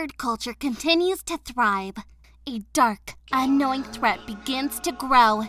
nerd culture continues to thrive, a dark, unknowing threat begins to grow,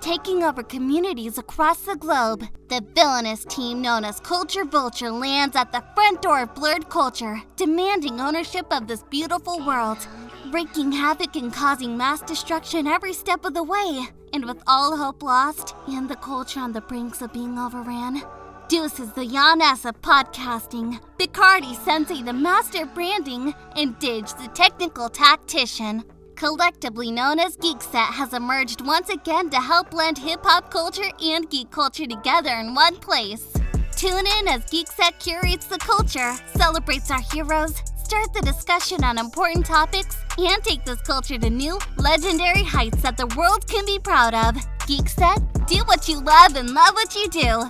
taking over communities across the globe. The villainous team known as Culture Vulture lands at the front door of blurred culture, demanding ownership of this beautiful world, wreaking havoc and causing mass destruction every step of the way. And with all hope lost, and the culture on the brinks of being overran, Deuce is the Yaness of podcasting, Picardi Sensei the master of branding, and Didge the technical tactician, collectively known as Geekset, has emerged once again to help blend hip-hop culture and geek culture together in one place. Tune in as Geekset curates the culture, celebrates our heroes, start the discussion on important topics, and take this culture to new, legendary heights that the world can be proud of. Geekset, do what you love and love what you do.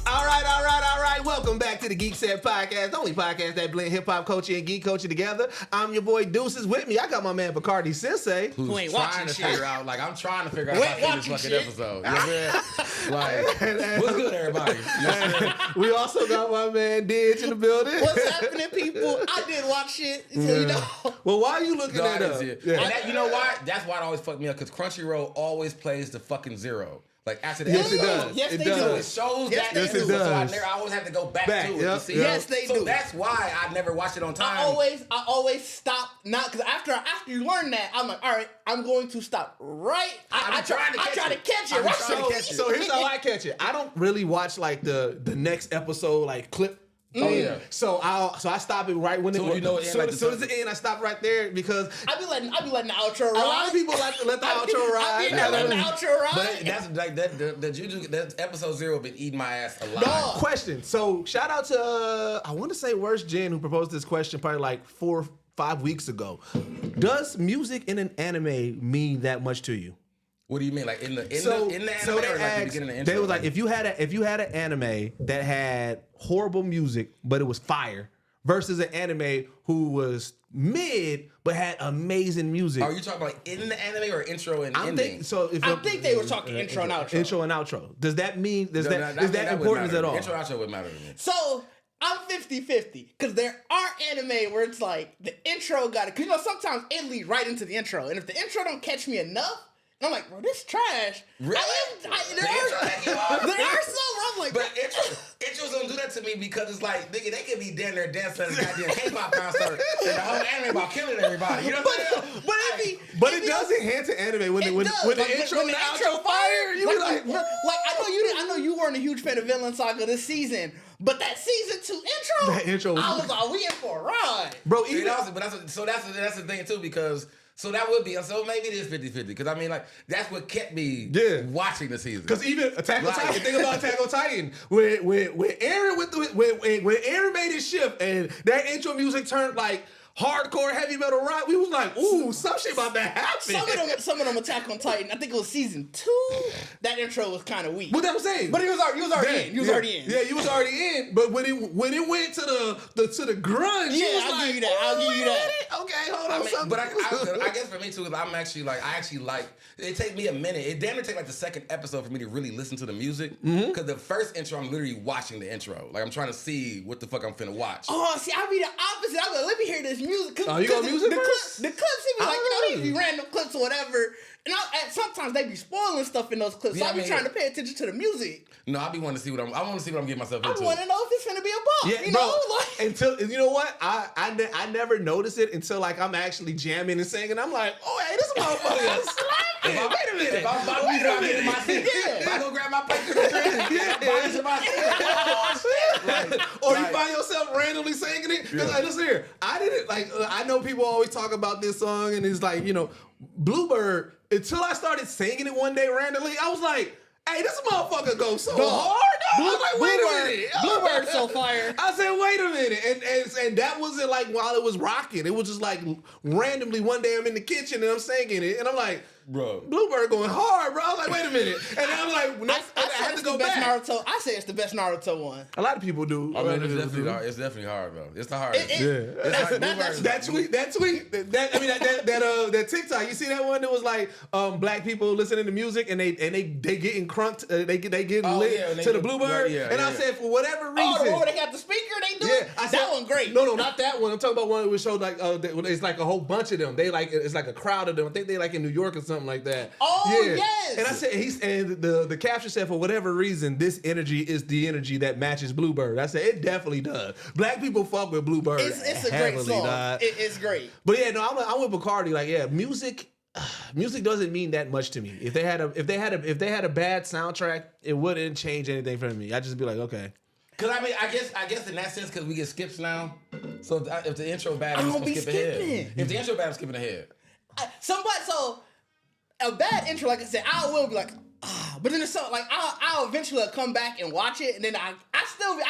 All right. Welcome back to the Geekset Podcast, the only podcast that blend hip-hop culture and geek culture together. I'm your boy Deuces. With me, I got my man Picardi Sensei. Who ain't trying to figure out, I'm trying to figure out how to do this fucking episode. You know what I'm saying? What's good, everybody? You know what I'm saying? We also got my man Didge in the building. What's happening, people? I did watch shit, so you know. Well, why are you looking that up? And that, you know why? That's why it always fucked me up, because Crunchyroll always plays the fucking zero. Like after the Yes, it episode. does. Yes, it they does. do. It shows Yes, that they they do. do. Yes, it So I does. always have to go back to it. Yep. You see? Yes, they do. So that's why I never watched it on time. I always stop not because after you learn that, I'm like, all right, I'm going to stop right. I try to catch it. Right? So here's how I catch it. I don't really watch like the next episode like clip. Oh yeah. So I stop it right when So you know it soon like as it ends, I stop right there because I be letting the outro ride. a lot of people like to let the outro ride. I be letting the outro ride. But that's like that episode 0 been eating my ass alive. Dog. Question. So shout out to I want to say Worst Jen who proposed this question probably like 4 or 5 weeks ago. Does music in an anime mean that much to you? What do you mean? Like in the anime So or they like the asked, beginning of the intro? they was like, if you had an anime that had horrible music but it was fire, versus an anime who was mid but had amazing music. Are you talking about in the anime or intro and I ending? think they were talking intro and outro. Intro and outro. Does that mean is that wouldn't important matter. at all? Intro outro would matter to me. So I'm 50-50 because there are anime where it's like the intro got it. Because sometimes it lead right into the intro, and if the intro don't catch me enough, I'm like, bro, this trash. Really? There are some where I'm like, But intros don't do that to me because it's like, nigga, they could be down there dancing at a goddamn K-pop concert and the whole anime about killing everybody. You know what I'm saying? But it does enhance the anime when the intro and the outro fire. You be like, I know you weren't a huge fan of Vinland Saga this season, but that season 2 intro, That intro was- I was like, we in for a ride, bro. See, Even that's the thing too, because so that would be so maybe it is 50-50 because I mean like that's what kept me watching the season. because even Attack on Titan, think about Attack on Titan when Aaron when Aaron made his shift and that intro music turned like hardcore heavy metal rock, we was like, ooh, some shit about that happen. Some of them Attack on Titan. I think it was season 2. That intro was kind of weak. What that was saying? But he was already in. He was already in. Yeah, you was already in. But when it went to the grunge, Yeah, you was I'll like, give you that. I'll give you that. Okay, hold on. I mean, but I guess for me too, is I actually like it take me a minute. It damn near take like the second episode for me to really listen to the music. Because the first intro, I'm literally watching the intro. Like I'm trying to see what the fuck I'm finna watch. Oh, see, I be the opposite. I'm like, let me hear this music. Oh, you go music first? The clips, it be like, these be random clips or whatever. And sometimes they be spoiling stuff in those clips. So I be trying to pay attention to the music. No, I want to see what I'm getting myself into. I want to know if it's finna be a bop. Yeah, you bro. know? Like, Until you know what, I never noticed it until like I'm actually jamming and singing. I'm like, oh hey, this motherfucker is slapping. Wait a minute. If I'm about to get in my seat, if I go grab my plate to the train, or you find yourself randomly singing it. Because like, listen here, I didn't like. I know people always talk about this song and it's like Bluebird. Until I started singing it one day randomly, I was like, hey, this motherfucker goes so hard. I was like, wait a minute. Bluebird's so fire. I said, wait a minute. And that wasn't like while it was rocking. It was just like randomly one day I'm in the kitchen and I'm singing it. And I'm like, bro, Bluebird going hard, bro. I was like, wait a minute. And then I'm like, I had to go the best back. Naruto. I say it's the best Naruto one. A lot of people do. I mean, it's definitely hard though. It's the hardest. That tweet. That TikTok. You see that one that was like black people listening to music and they getting crunked. They getting lit to the Bluebird. And I said for whatever reason. Oh, the one where they got the speaker. They do it. That one great. No, not that one. I'm talking about one that was showed like it's like a whole bunch of them. They like it's like a crowd of them. I think they like in New York or something like that. Oh yes. And I said the caption said for whatever reason this energy is the energy that matches Bluebird. I said it definitely does. Black people fuck with Bluebird. It's a great song. It's great. But yeah, no, I'm with Bacardi. Like yeah, music doesn't mean that much to me. If they had a bad soundtrack, it wouldn't change anything for me. I'd just be like okay. Cause I mean, I guess in that sense, cause we get skips now. So if the intro bad, I'm gonna skip ahead. If the intro bad, I'm skipping ahead. So a bad intro, like I said, I will be like, but then it's so like I'll eventually come back and watch it, and then I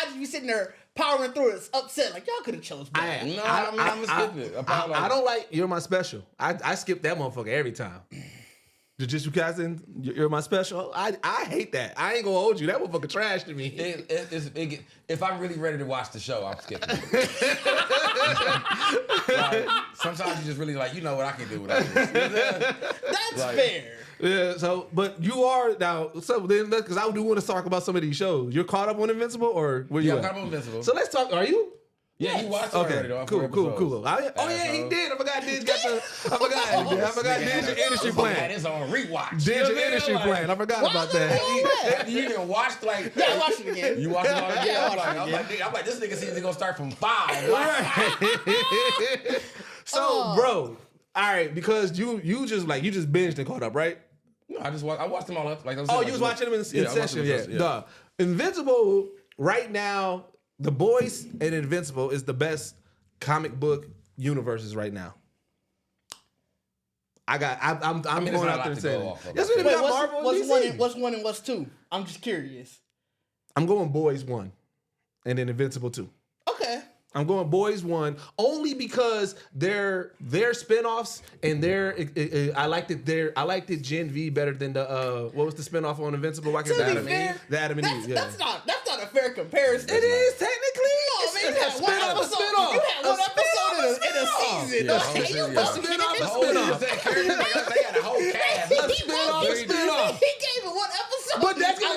just be sitting there powering through it, upset like y'all could have chose better. I'm skipping it. I don't like You're My Special. I skip that motherfucker every time. Jujutsu Kaisen, You're My Special. I hate that. I ain't gonna hold you. That motherfucker trash to me. If I'm really ready to watch the show, I'm skipping it. Like, sometimes you just really like, you know what, I can do without this. That's fair. Yeah, so, but you are now, so then, because I do want to talk about some of these shows. You're caught up on Invincible, or where you at? I'm caught up on Invincible. So let's talk, are you? Yeah, you watched it already though. Cool. Yeah, he did. I forgot Didge got the. I forgot Didge your industry plan. Had his own rewatch. Didge your industry plan. I forgot about that. You even watched like. Yeah, I watched it again. You watched it all again. I'm like, this nigga seems to gonna start from 5. Right. So, bro, all right, because you just binged and caught up, right? No, I watched them all up. Like, you was watching them in session, yeah. Invincible right now. The Boys and Invincible is the best comic book universes right now. I'm going out there and saying what's 1 and what's 2? I'm just curious. I'm going Boys 1 and then Invincible 2. Okay. I'm going Boys 1 only because they're spinoffs and I liked it Gen V better than the what was the spinoff on Invincible? The Adam and Eve. Yeah. That's not a fair comparison. It is technically. You had one episode in a season. A spinoff. They got a whole cast. A spinoff. He gave it one episode. But that's I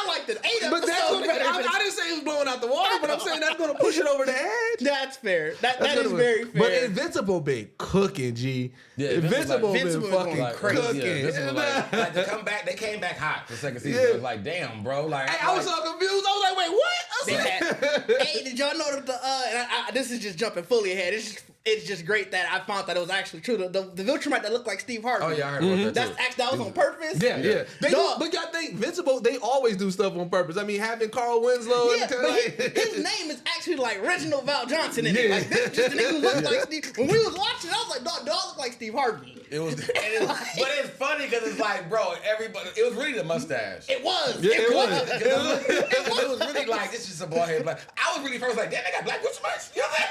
liked it 8 but episodes. I didn't say it was blowing out the water, but I'm saying that's going to push it over the edge. That's fair. That is very fair. But Invincible been cooking, G. Yeah, Invincible been fucking cooking. Like to come back, they came back hot the second season. It was like, damn, bro. Like, I was so confused. I was like, wait, what? Hey, did y'all know that this is just jumping fully ahead. It's just great that I found that it was actually true. The Viltrumite that looked like Steve Harvey. Oh yeah, I heard about that. That was on purpose. Yeah. They do, but y'all think Invincible? They always do stuff on purpose. I mean, having Carl Winslow. Yeah, but his name is actually like Reginald Val Johnson in it. Like this, just a nigga who looked like Steve. When we was watching, I was like, dog look like Steve Harvey. But it's funny because it's like, bro, everybody. It was really the mustache. It was. Yeah, it was. It was really like this is a boy head. Like I was really first like, damn, they got black Viltrumites. You know what I'm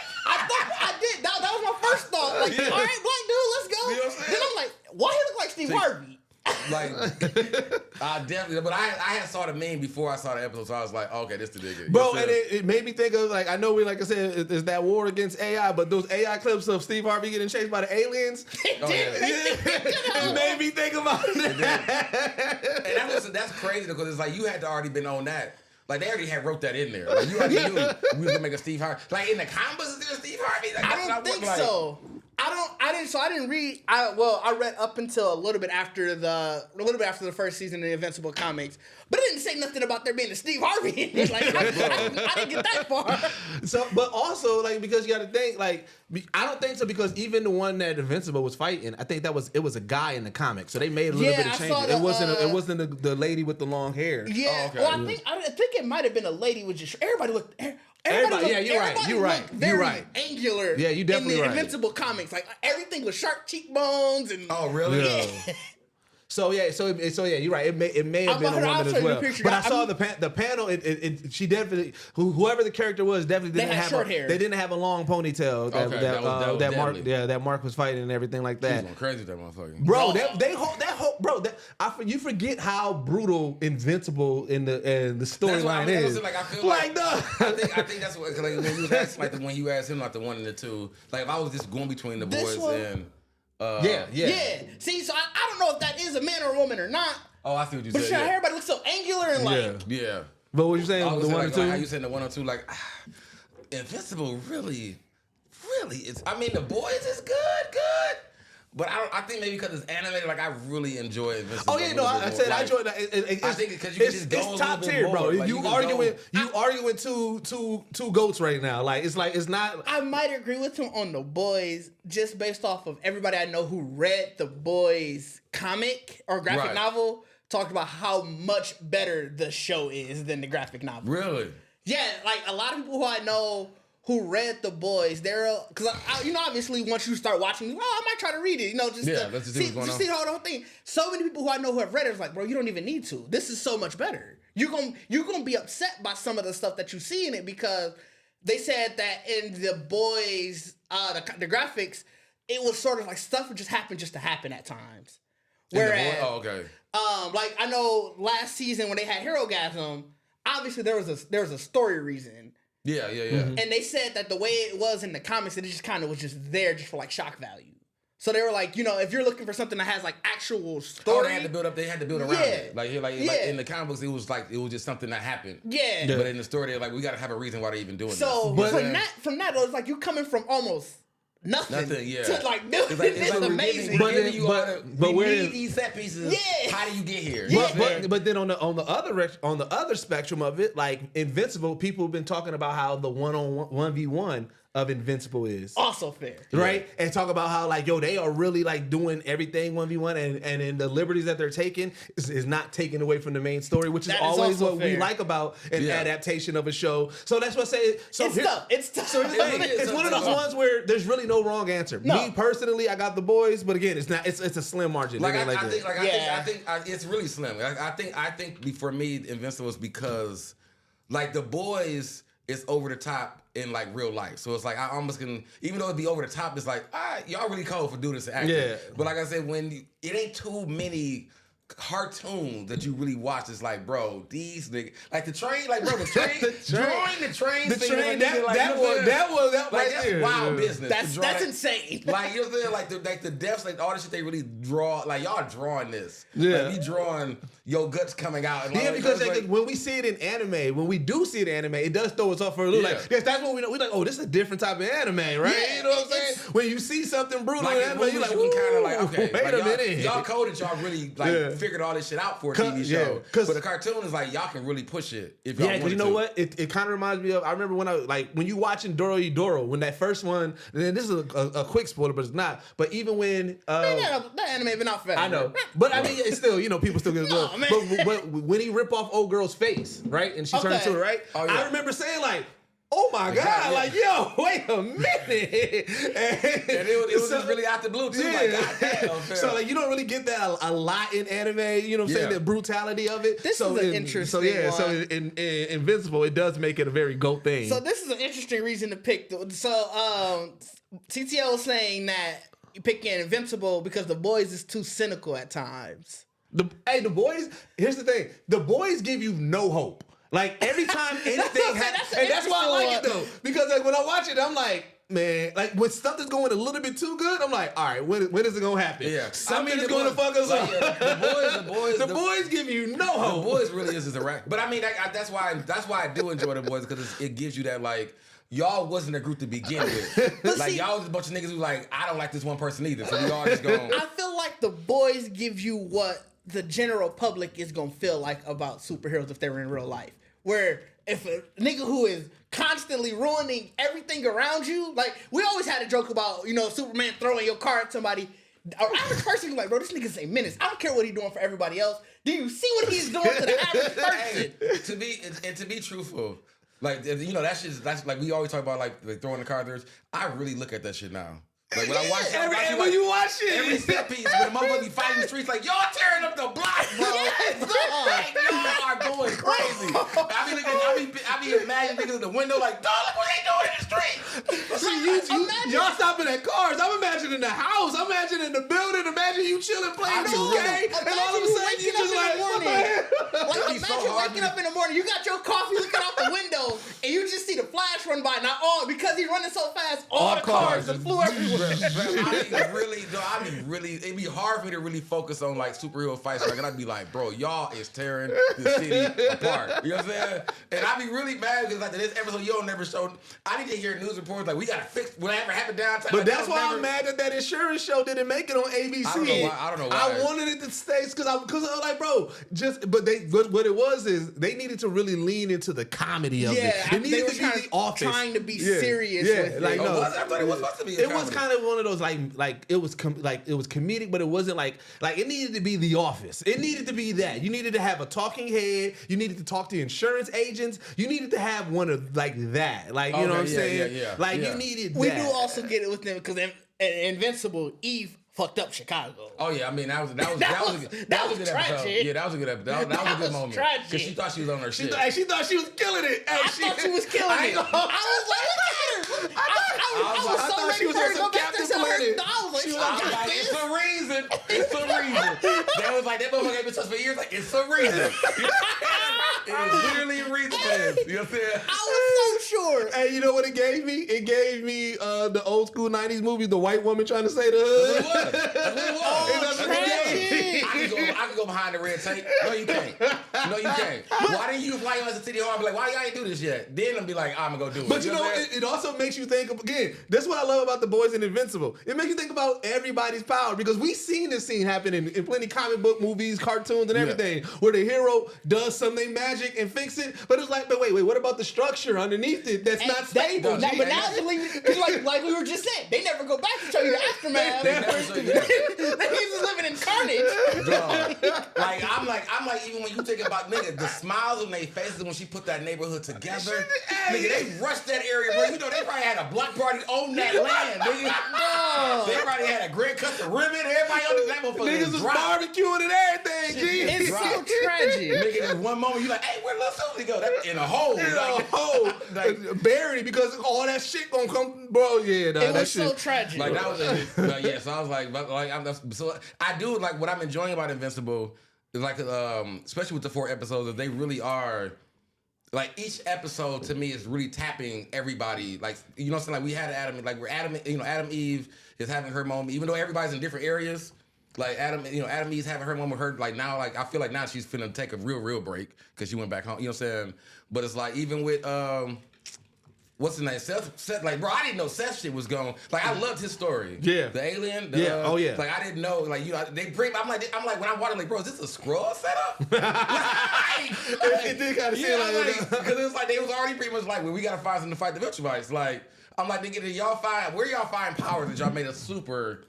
saying? I did. That was my first thought. Like, all right, black dude, let's go. You know what I'm saying? Then I'm like, why he look like Steve Harvey? Like, I definitely, but I had saw the meme before I saw the episode, so I was like, okay, this the nigga. Bro, and it made me think of like, I know like I said, there's that war against AI, but those AI clips of Steve Harvey getting chased by the aliens, it made me think about that. And that's crazy because it's like you had to already been on that. Like they already had wrote that in there. Like you already knew we was gonna make a Steve Harvey. Like in the comics, is there Steve Harvey? Like, I don't think so. I didn't read. I read up until a little bit after the first season of the Invincible comics, but it didn't say nothing about there being a Steve Harvey in it. Like I didn't get that far. So, but also like because you got to think like I don't think so because even the one that Invincible was fighting, I think it was a guy in the comic, so they made a little bit of changes. It wasn't the lady with the long hair. Yeah, oh, okay. Well, I think it might have been a lady with just everybody looked. You're right. Very angular. Yeah, you definitely in the right. Invincible comics, like everything was sharp cheekbones and. Oh really? Yeah. So you're right. It may have been a woman as well. But I saw the panel. She definitely whoever the character was definitely didn't have short hair. They didn't have a long ponytail that Mark was fighting and everything like that. She was going crazy with that motherfucker. Bro, you forget how brutal Invincible in the storyline is. I feel like I think that's what when you was asking when you asked him like the one and the two. Like if I was just going between the boys and. Yeah. See, so I don't know if that is a man or a woman or not. Oh, I see what you said. But everybody looks so angular and like. Yeah. But what you saying? The one or two? Like, how you saying the one or two? Like, Invincible really is. I mean, the boys is good. But I think maybe because it's animated, like I really enjoy Invincible. Oh yeah, no, I said I enjoy that. I think because you can just go it's top tier, bro. Like, you arguing two goats right now. Like it's not. I might agree with him on the boys just based off of everybody I know who read the boys comic or graphic novel talked about how much better the show is than the graphic novel. Really? Yeah, like a lot of people who I know who read the boys, because obviously once you start watching, I might try to read it, let's just see what's going on. See the whole thing. So many people who I know who have read it is like, bro, you don't even need to. This is so much better. You're gonna be upset by some of the stuff that you see in it because they said that in the boys, the graphics, it was sort of like stuff would just happen just to happen at times. Whereas, like I know last season when they had Herogasm, obviously there was a story reason. Yeah. Mm-hmm. And they said that the way it was in the comics, it just kind of was just there just for like shock value. So they were like, if you're looking for something that has like actual story, they had to build around it. Like in the comic books, it was just something that happened. Yeah. But in the story, they're like, we got to have a reason why they're even doing this. So from that, it's like you coming from almost nothing to like, dude, this is amazing. But we need these set pieces. Yeah. How do you get here? But then on the other spectrum of it, like Invincible, people have been talking about how the 1v1 of Invincible is also fair, right? And talk about how like they are really like doing everything 1v1 and in the liberties that they're taking is not taken away from the main story, which is always what we like about an adaptation of a show. So that's what I say. So it's tough. So it's one of those ones where there's really no wrong answer. No. Me personally, I got the boys, but again, it's not. It's a slim margin. I think it's really slim. I think for me, Invincible is because like the boys is over the top in like real life. So it's like I almost can, even though it'd be over the top, it's like, y'all really cold for doing this acting. Yeah. But like I said, it ain't too many cartoons that you really watch, it's like, bro, these niggas, like the train, like bro, drawing the train scene, that was that's wild business. That's insane. Like you know what I'm saying, like the deaths, like all the shit they really draw, like y'all drawing this, like we drawing your guts coming out. And because when we see it in anime, when we do see it in anime, it does throw us off for a little. Like that's what we know. We're like, oh, this is a different type of anime, right? Yeah, you know what I'm saying? When you see something brutal in anime, you're like, kind of like, okay, wait a minute, y'all coded, y'all really like figured all this shit out for a TV show. But the cartoon is like, y'all can really push it if y'all want to. Yeah, because you know what? It kind of reminds me of, I remember when you watching Doro, when that first one, and this is a quick spoiler, but it's not. But even when that anime been out forever. I know, but I mean, it's still, people still get it. But when he rip off old girl's face, right, and she turns to it, right? Oh, yeah. I remember saying like, oh my God, like, yo, wait a minute. And it was just really out the blue, too. Yeah. Like, God damn. So, like, you don't really get that a lot in anime, you know what I'm saying? The brutality of it. This is an interesting one. So in Invincible, it does make it a very GOAT thing. So this is an interesting reason to pick. So, CTL was saying that you picking Invincible because the boys is too cynical at times. The boys, here's the thing. The boys give you no hope. Like, every time anything happens, and that's why I like it, though. Because, like, when I watch it, I'm like, man, like, when stuff is going a little bit too good, I'm like, all right, when is it going to happen? Yeah. Something is going to fuck us up. The boys give you no hope. The boys really is a rack. But, I mean, that's why I do enjoy the boys, because it gives you that, like, y'all wasn't a group to begin with. Like, y'all was a bunch of niggas who like, I don't like this one person either, so we all just go. I feel like the boys give you what the general public is gonna feel like about superheroes if they were in real life. Where if a nigga who is constantly ruining everything around you, like we always had a joke about, Superman throwing your car at somebody. Our average person is like, bro, this nigga's a menace. I don't care what he's doing for everybody else. Do you see what he's doing to the average person? To be truthful, like that's like we always talk about like throwing the car. I really look at that shit now. Like when I watch when you watch it, every set piece when the motherfucker be fighting the streets, like y'all tearing up the block, bro. Like, y'all are going crazy. I be imagining niggas in the window like, dog, look what they doing in the street. See, y'all stopping at cars. I'm imagining the house. I'm imagining the building. Imagine you chilling playing 2K, and all of a sudden you just like, what the hell? Like imagine waking up in the morning, you got your coffee looking out the window, and you just see the Flash run by. Now, because he's running so fast, all the cars that flew everywhere. It'd be hard for me to really focus on like superhero fights. Like, and I'd be like, bro, y'all is tearing the city apart. You know what I'm saying? And I'd be really mad because like this episode y'all never showed. I need to hear news reports like we gotta fix whatever happened downtown. But like, that's why I'm mad that insurance show didn't make it on ABC. I don't know why. I wanted it to stay because I was like, bro, what it was is they needed to really lean into the comedy of it. It needed to be The Office. Trying to be serious with it. Like, no, I thought it was supposed to be. It was kind of one of those like it was comedic, but it wasn't like it needed to be The Office. It needed to be that. You needed to have a talking head. You needed to talk to insurance agents. You needed to have one of like that. Like, you know what I'm saying? You needed that. We do also get it with them because Invincible, Eve fucked up Chicago. Oh yeah, I mean that was a good episode. Yeah, that was a good episode. That was a good moment. Because she thought she was on her shit. She thought she was killing it. I thought she was killing it. I was like, look at her. I was so ready for her to go back to Planet. I was like, it's a reason. It's a reason. That was like that motherfucker been touched for years. Like it's a reason. It was literally a reason for this. You know what I'm saying? I was so sure. Hey, you know what it gave me? It gave me the old school 90s movies, the white woman trying to say the hood. That's what it was. I can go behind the red tape. No, you can't. No, you can't. Why didn't you fly us to City Hall and be like, why y'all ain't do this yet? Then I'm be like, I'm gonna go do it. But you know, it also makes you think of, again, that's what I love about The Boys and Invincible. It makes you think about everybody's power because we've seen this scene happen in plenty comic book movies, cartoons, and everything, where the hero does something magic and fix it. But it's like, but wait, what about the structure underneath it that's not stable? But now, like we were just saying, they never go back to show you the aftermath. He's just living in carnage. I'm like, even when you think about nigga, the smiles on their faces when she put that neighborhood together, nigga, they rushed that area, bro. You know, they probably had a block party on that land, nigga. They probably had a grand custom ribbon. Everybody on that motherfucker. Niggas was barbecuing and everything, G. It's so tragic. Nigga, in one moment, you like, hey, where Lil Susie go? That in a hole. Buried because all that shit gonna come, bro. Yeah, it was so tragic. Like that was so I was like, so I do like what I'm enjoying about Invincible is like, especially with the 4 episodes, is they really are. Like each episode to me is really tapping everybody. Like, you know what I'm saying? Like we had Adam Eve is having her moment, even though everybody's in different areas. Like Adam Eve's having her moment with her. Like now, like I feel like now she's finna take a real break because she went back home. You know what I'm saying? But it's like even with what's his name? Seth, like, bro, I didn't know Seth shit was going. Like, I loved his story. Yeah. The alien. Like, I didn't know. Like, you know, they bring. I'm like, when I watch it, like, bro, is this a Skrull setup? It did kind of seem like because it was like they was already pretty much like, well, we gotta find something to fight the Viltrumites. Like, I'm like, where y'all find powers that y'all made a super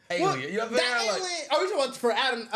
alien? Well, you know what I'm saying? That alien. Are we talking about for Adam?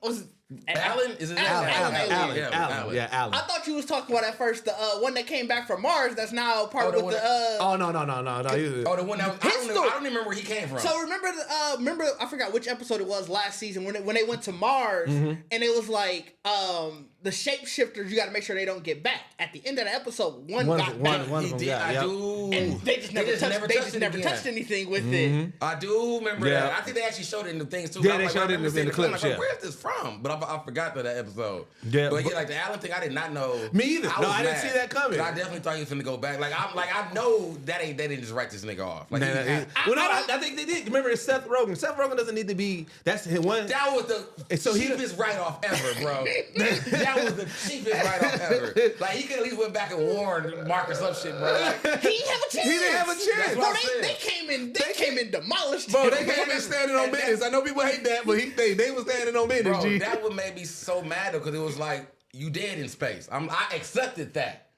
Was it Alan? Is it Alan? Yeah, Alan. I thought you was talking about at first the one that came back from Mars. That's now part with the. Oh no! The one that was. I don't even remember where he came from. So remember I forgot which episode it was last season when they went to Mars and it was like the shapeshifters. You got to make sure they don't get back. At the end of the episode, one got back. One of them got. And they just never touched anything with it. I do remember that. I think they actually showed it in the things too. Yeah, they showed it in the clips. Like, where's this from? But I forgot that episode. Yeah, but like the Allen thing, I did not know. Me either. I didn't see that coming. I definitely thought he was finna go back. I know they didn't just write this nigga off. Like, I think they did. Remember, it's Seth Rogen. Seth Rogen doesn't need to be. That's his one. That was the cheapest write off ever, bro. That was the cheapest write off ever. Like he could at least went back and warned Mark or some shit, bro. Like, he didn't have a chance. He didn't have a chance. Bro, they came in demolished. Bro, they came in standing on business. I know people hate that, but they was standing on business. Bro, that would make me so mad though, because it was like, you dead in space. I accepted that.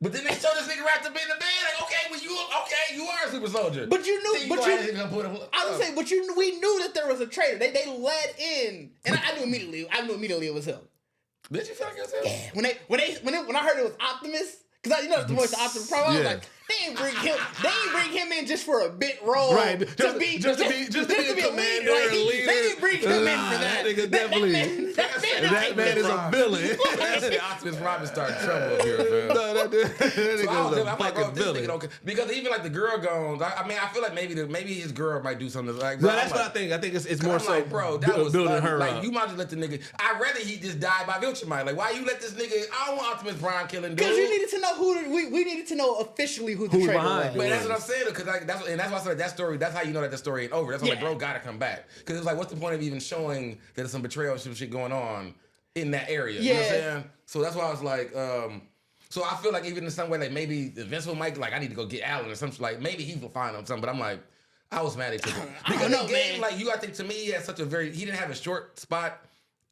But then they showed this nigga wrapped up in the bed. Like, you are a super soldier. But you knew. We knew that there was a traitor. They led in, and I knew immediately. It was him. Did you feel like it was him? Yeah. When I heard it was Optimus, because that's the voice of Optimus Prime. I was like, ain't bring him in just for a bit role. Right. Just to be a commander, leader. a leader. They didn't bring him in for that. That nigga definitely. That man is a villain. Optimus Prime started trouble up here, man. No, that nigga is a fucking villain. Because even like the girl goes, I mean, I feel like maybe his girl might do something like. No, that's what I think. I think it's more so, like, bro, that was building her like up. you might just let the nigga. I'd rather he just died by Viltrumite. Like, why you let this nigga? I don't want Optimus Prime killing dude. Because you needed to know we needed to know officially who the traitor behind was. But that's what I'm saying. Because like, that's why I said that story. That's how you know that the story ain't over. That's why like, bro, gotta come back. Because it's like, what's the point of even showing that there's some betrayal, some shit going on in that area? You know what I'm saying? So that's why I was like, so I feel like even in some way, like maybe Invincible might like I need to go get Alan or something. Like maybe he will find him something. But I'm like, I was mad at him because know, the game, man. like you, I think to me, he had such a he didn't have a short spot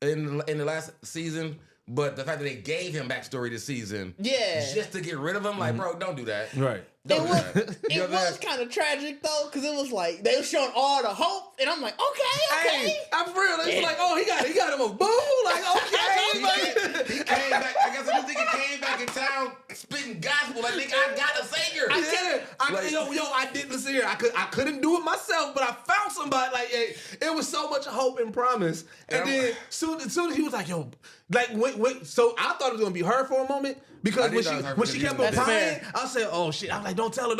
in the last season. But the fact that they gave him backstory this season, just to get rid of him, like, bro, don't do that. Right. It was kind of tragic though, because it was like they were showing all the hope, and I'm like, okay. Hey, I'm for real. It's like, oh, he got him a boo. Like, okay. He came back. I guess this nigga came back in town spitting gospel. Like, nigga, I got a savior. I didn't listen here. I couldn't do it myself, but I found somebody. Like, it was so much hope and promise. And then soon as he was like, yo, like, so I thought it was gonna be her for a moment. Because when she kept on crying, I said, "Oh shit!" I was like, "Don't tell her."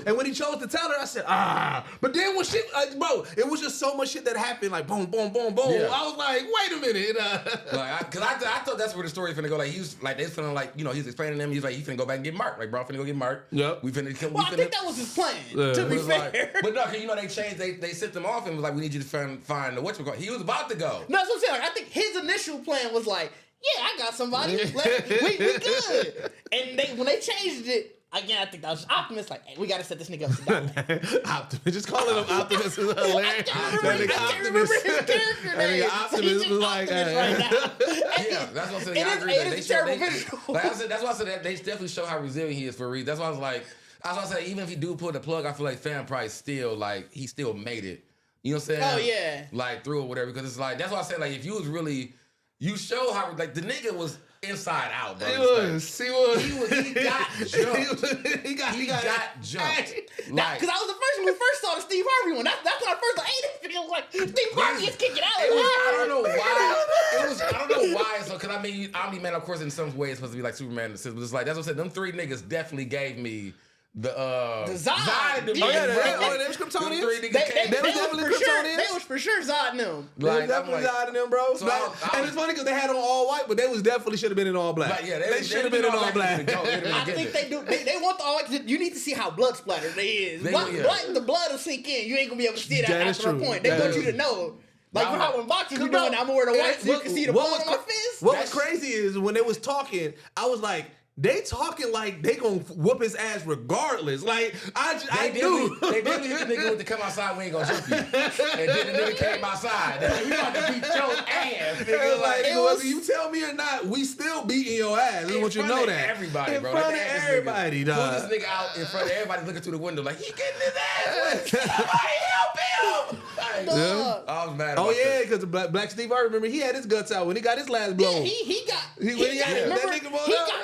And when he chose to tell her, I said, "Ah!" But then when she, bro, it was just so much shit that happened, like boom, boom, boom, boom. Yeah. I was like, "Wait a minute!" Because I thought that's where the story finna go. Like he was like they feeling like he's explaining to them. He's like he finna go back and get Mark. Like bro, I'm finna go get Mark. Yep. We finna kill. Well, I think that was his plan. To be fair, but no, cause they changed. They sent them off and was like, "We need you to find the whatchamacallit." He was about to go. No, that's what I'm saying. Like, I think his initial plan was like, yeah, I got somebody. We good. And when they changed it, again, I think that was Optimus. Like, hey, we got to set this nigga up to die. Optimus, just calling him Optimus is hilarious. I can't remember his character name. Optimus was like, right now. Yeah, that's what I'm saying. I agree that they show. Like I said, that's why I said that they definitely show how resilient he is for a reason. That's why I was like, even if he do pull the plug, I feel like Fan Price still like he still made it. You know what I'm saying? Oh yeah. Like through or whatever, because it's like that's why I said like if you was really. You show how like the nigga was inside out, bro. He was. He got jumped. He got jumped. Because I was the first when we first saw the Steve Harvey one. That's when I first like, hey, this video was like Steve Harvey is kicking out. I don't know why. I don't know why. So because I mean, Omni-Man, of course, in some ways supposed to be like Superman. But it's like that's what I said. Them three niggas definitely gave me. The Zod. They was Kryptonians. They was definitely Kryptonians. They was for sure Zod and them. They was definitely Zod and them, bro. So and it's funny because they had on all white, but they was definitely should have been in all black. Like, yeah, they should have been in all black. I think they do. They want the all white. You need to see how blood splattered they is. The blood will sink in. You ain't gonna be able to see that after a point. They want you to know. Like how when boxing you doing, I'm gonna wear the white so you can see the blood on my fist. What was crazy is when they was talking, I was like. They talking like they gonna whoop his ass regardless. Like I knew they did hit the nigga with the come outside. We ain't gonna jump you. And then the nigga came outside. We about to beat your ass. Nigga, like whether you tell me or not, we still beating your ass. I want you to know that. Everybody, in bro. front of everybody, dog. Pull this nigga out in front of everybody, looking through the window like he getting his ass. Somebody help him! I was mad. Oh yeah, because Black Steve Harvey, remember he had his guts out when he got his last blow. He got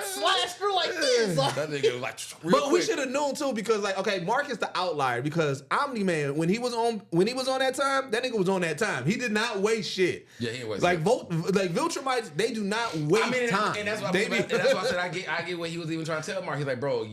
slashed through like this. That nigga was like, but we should have known too because like okay, Mark is the outlier because Omni-Man when he was on that time, that nigga was on that time. He did not waste shit. Yeah, he was. Like Viltrumites, they do not waste time. And that's why I said I get what he was even trying to tell Mark. He's like, bro,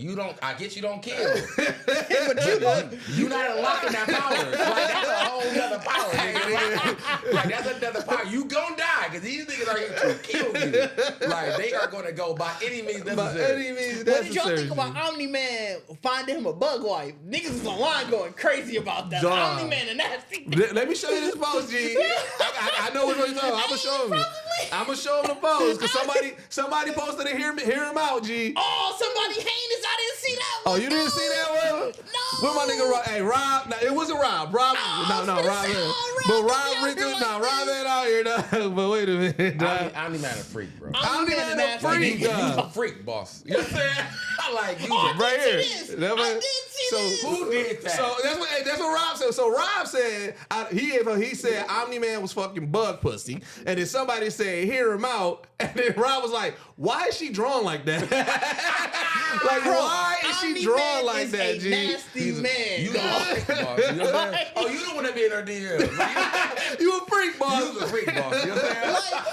I get you don't kill, but you not unlocking that power. Like that's a whole nother power. Nigga. Like that's another power. You gonna die because these niggas are here to kill you. Like they are gonna go by any means necessary. What did y'all think about Omni-Man finding him a bug wife? Niggas is online going crazy about that. Omni-Man and nasty. Let me show you this post, G. I know what you're talking about. I'm gonna show him the post because somebody posted to hear him out, G. Oh, somebody heinous. I didn't see that one. Oh, you didn't see that one? No. Where my nigga Rob? Hey, Rob. No, it wasn't Rob. Rob. No, Rob. But Rob ain't out here. But wait a minute. Omni-Man a freak, bro. Omni-Man a freak. He's a freak, boss. You know what I'm saying? I like you. Right here. I did see this. Who did that? So that's what Rob said. So Rob said he said Omni-Man was fucking bug pussy, and then somebody said hear him out, and then Rob was like, why is she drawn like that? Like, bro, why is she drawn like that, G? Nasty man. You know what I'm saying? Oh, you the one that be in her DM. Like, you a freak, boss. you was a freak, boss. You know what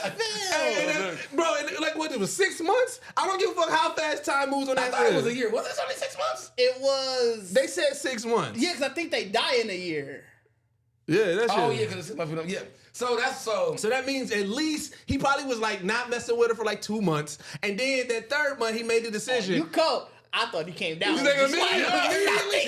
I'm saying? Bro, like what? It was 6 months. I don't give a fuck how fast time moves on that. I thought it was a year. Was it only 6 months? It was. They said 6 months. Yeah, because I think they die in a year. Yeah, that's Oh yeah, because it's 6 months. Yeah. So that's so. So that means at least he probably was like not messing with her for like 2 months, and then that third month he made the decision. You cold. I thought he came down. You think Just immediately?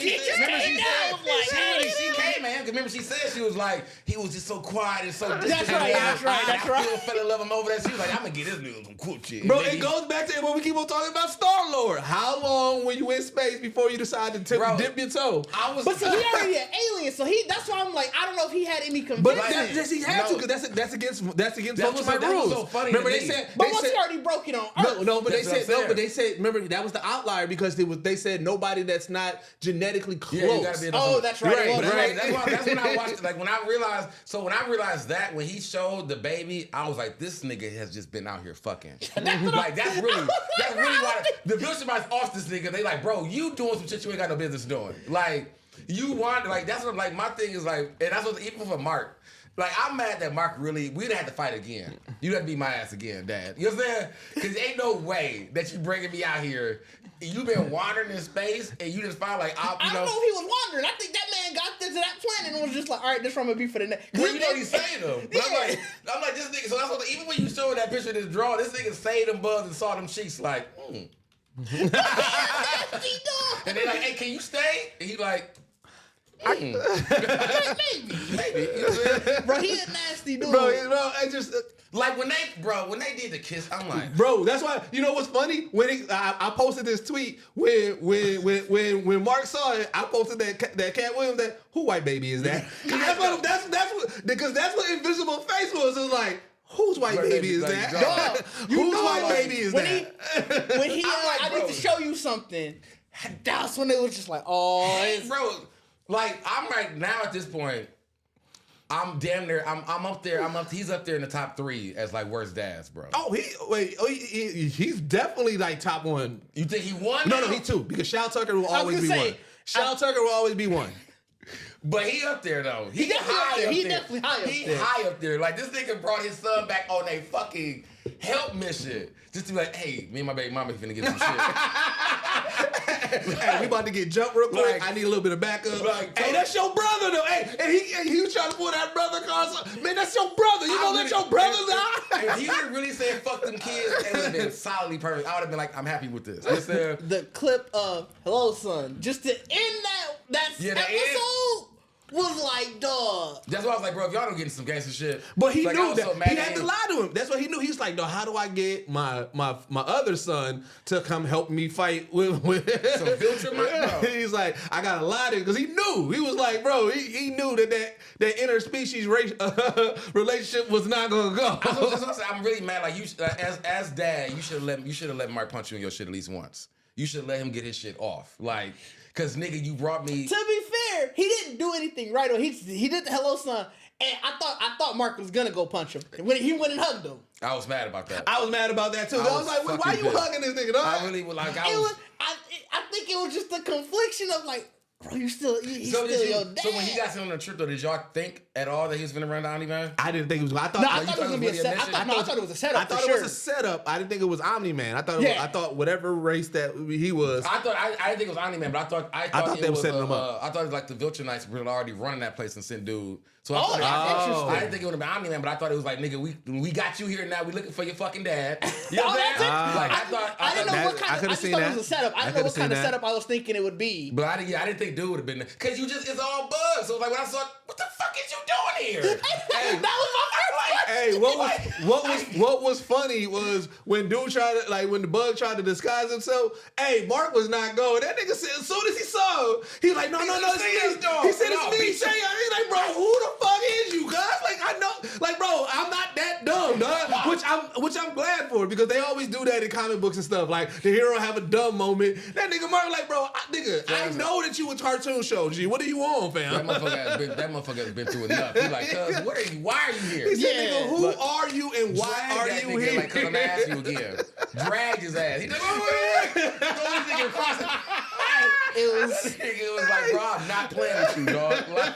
She came, man. Remember, she said she was like, he was just so quiet and so distant. That's right. I still fell in love him over that. She was like, I'm gonna get this nigga some cool shit. Bro, it goes back to what we keep on talking about Star-Lord. How long when you in space before you decide to dip your toe? But see, he already an alien, so that's why I'm like, I don't know if he had any conviction. But he had to, because that's against most of my rules. So funny. Remember they said, but once he already broke it on Earth. but they said, remember that was the outlier because they said nobody that's not genetically close. Yeah, you gotta be that's right. Right. That's when I watched it. Like when I realized that when he showed the baby, I was like, this nigga has just been out here fucking. Like that's really why the Bishop off this nigga. They like, bro, you doing some shit you ain't got no business doing. Like you want that's what like my thing is like, and that's what even for Mark. Like, I'm mad that Mark we'd have to fight again. You'd have to beat my ass again, Dad. You know what I'm saying? Because ain't no way that you bringing me out here. You've been wandering in space, and you just find like, I don't know if he was wandering. I think that man got to that planet and was just like, all right, this from a be for the next. Well, you know he's saying them. But Yeah. I'm like, this nigga, so that's what, even when you showed that picture of this drawing, this nigga saved them bugs and saw them cheeks like, And they like, hey, can you stay? And he like, maybe. You know what I'm saying? Bro, he a nasty dude. Bro, I just Like when they did the kiss, I'm like, bro, that's why you know what's funny when I posted this tweet when Mark saw it, I posted that Cat Williams who white baby is that? Because that's what Invisible Face was. It was like, whose white baby is that? Dog, Whose white baby is when that? When he like, I need to show you something. That's when it was just like, oh, bro, like I'm right now at this point. I'm damn near. I'm up there. He's up there in the top 3 as like worst dads, bro. Oh, he's definitely like top 1. You think he won? No, he 2 because Shao Tucker will always be 1. Shao Tucker will always be 1. But he up there though. He definitely high up there. up He there. definitely high up He there. high up there. Like this nigga brought his son back on a fucking help mission just to be like, hey, me and my baby mama finna get some shit. Hey, we about to get jumped real quick. Like, I need a little bit of backup. Like, hey, that's your brother though. Hey, and he was trying to pull that brother card. Man, that's your brother. You gonna let your brother die? If he would have really said fuck them kids, it would have been solidly perfect. I would have been like, I'm happy with this. You know the clip of "Hello, Son" just to end that episode was like, dog. That's why I was like, bro, if y'all don't get into some gangster shit. But he like, knew that so mad he at had to him. lie to him. That's what he knew. He was like, no, how do I get my other son to come help me fight with Some filter, bro. He's like, I gotta lie to him because he knew. He was like, bro, he knew that interspecies relationship was not gonna go. That's what I'm saying. I'm really mad. Like you, as dad, you should have let Mark punch you in your shit at least once. You should let him get his shit off. Like, cause nigga, you brought me. To be fair, he didn't do anything right. Or he did the "Hello, Son," and I thought Mark was gonna go punch him. When he went and hugged him, I was mad about that. I was mad about that too. I was like, why you hugging this nigga? Dog? I really was like, I think it was just the confliction of like, bro, he's still your dad. So when he got sent on the trip though, did y'all think at all that he was gonna run down Omni-Man? I didn't think it was. I thought I thought it was gonna be a set. I thought it was a setup. I thought for it sure. was a setup. I didn't think it was Omni-Man. I thought Yeah. I thought whatever race that he was. I didn't think it was Omni-Man, but I thought they were setting him up. I thought it was like the Viltrum Knights were already running that place and sent dude. So Oh, that's interesting. I didn't think it would have been Omni-Man, but I thought it was like, nigga, we got you here now. We looking for your fucking dad. You know what I'm saying? Like I didn't know what kind of. I just thought it was a setup. I didn't know what kind of that. setup I was thinking it would be. But I didn't think dude would have been there. Cause it's all buzz. So like when I saw, what the fuck is you doing here? That was my first. Hey, what was funny was when dude tried to when the bug tried to disguise himself. Hey, Mark was not going. That nigga said as soon as he saw him, he like, no, it's me. He said it's me. He's like, bro, who the fuck is you, guys? Like, I know, like, bro, I'm not that dumb, dog. Which I'm glad for because they always do that in comic books and stuff. Like the hero have a dumb moment. That nigga Mark like, bro, I know that you a cartoon show, G. What are you on, fam? That motherfucker has been through enough. He like, cuz, why are you here? He said, nigga, who are you and why are you here? Like, cuz I'm gonna ask you again. Dragged his ass. He just, this nigga across it was like, bro, I'm not playing with you, dog. Like,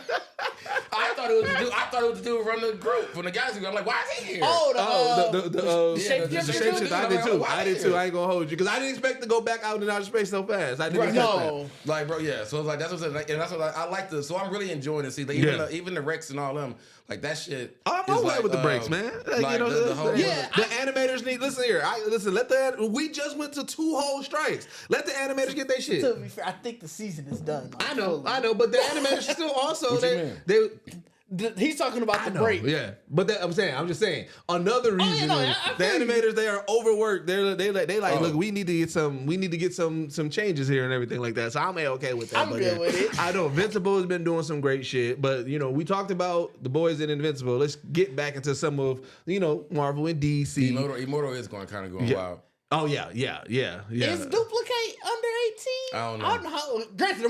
I thought it was the dude from the group, from the Galaxy Group. I'm like, why is he here? The shapeshifter. I did too. I ain't gonna hold you because I didn't expect to go back out in outer space so fast. I didn't expect that. Like, bro, yeah. So it's like that's what I'm saying, and that's what I like to. So I'm really enjoying to see even the Rex and all them. Like that shit. I'm okay with the breaks, man. Like, the animators need. Listen here. We just went to 2 whole strikes. Let the animators get their shit. To be fair, I think the season is done. I know, but the animators still also he's talking about the break. Yeah, but I'm just saying. Another reason is the animators they are overworked. They look. We need to get some changes here and everything like that. So I'm okay with that. I'm good with it. I know Invincible has been doing some great shit, but we talked about the boys in Invincible. Let's get back into some of Marvel and DC. Immortal is going wild. Oh yeah. Is Duplicate under 18? I don't know. Granted,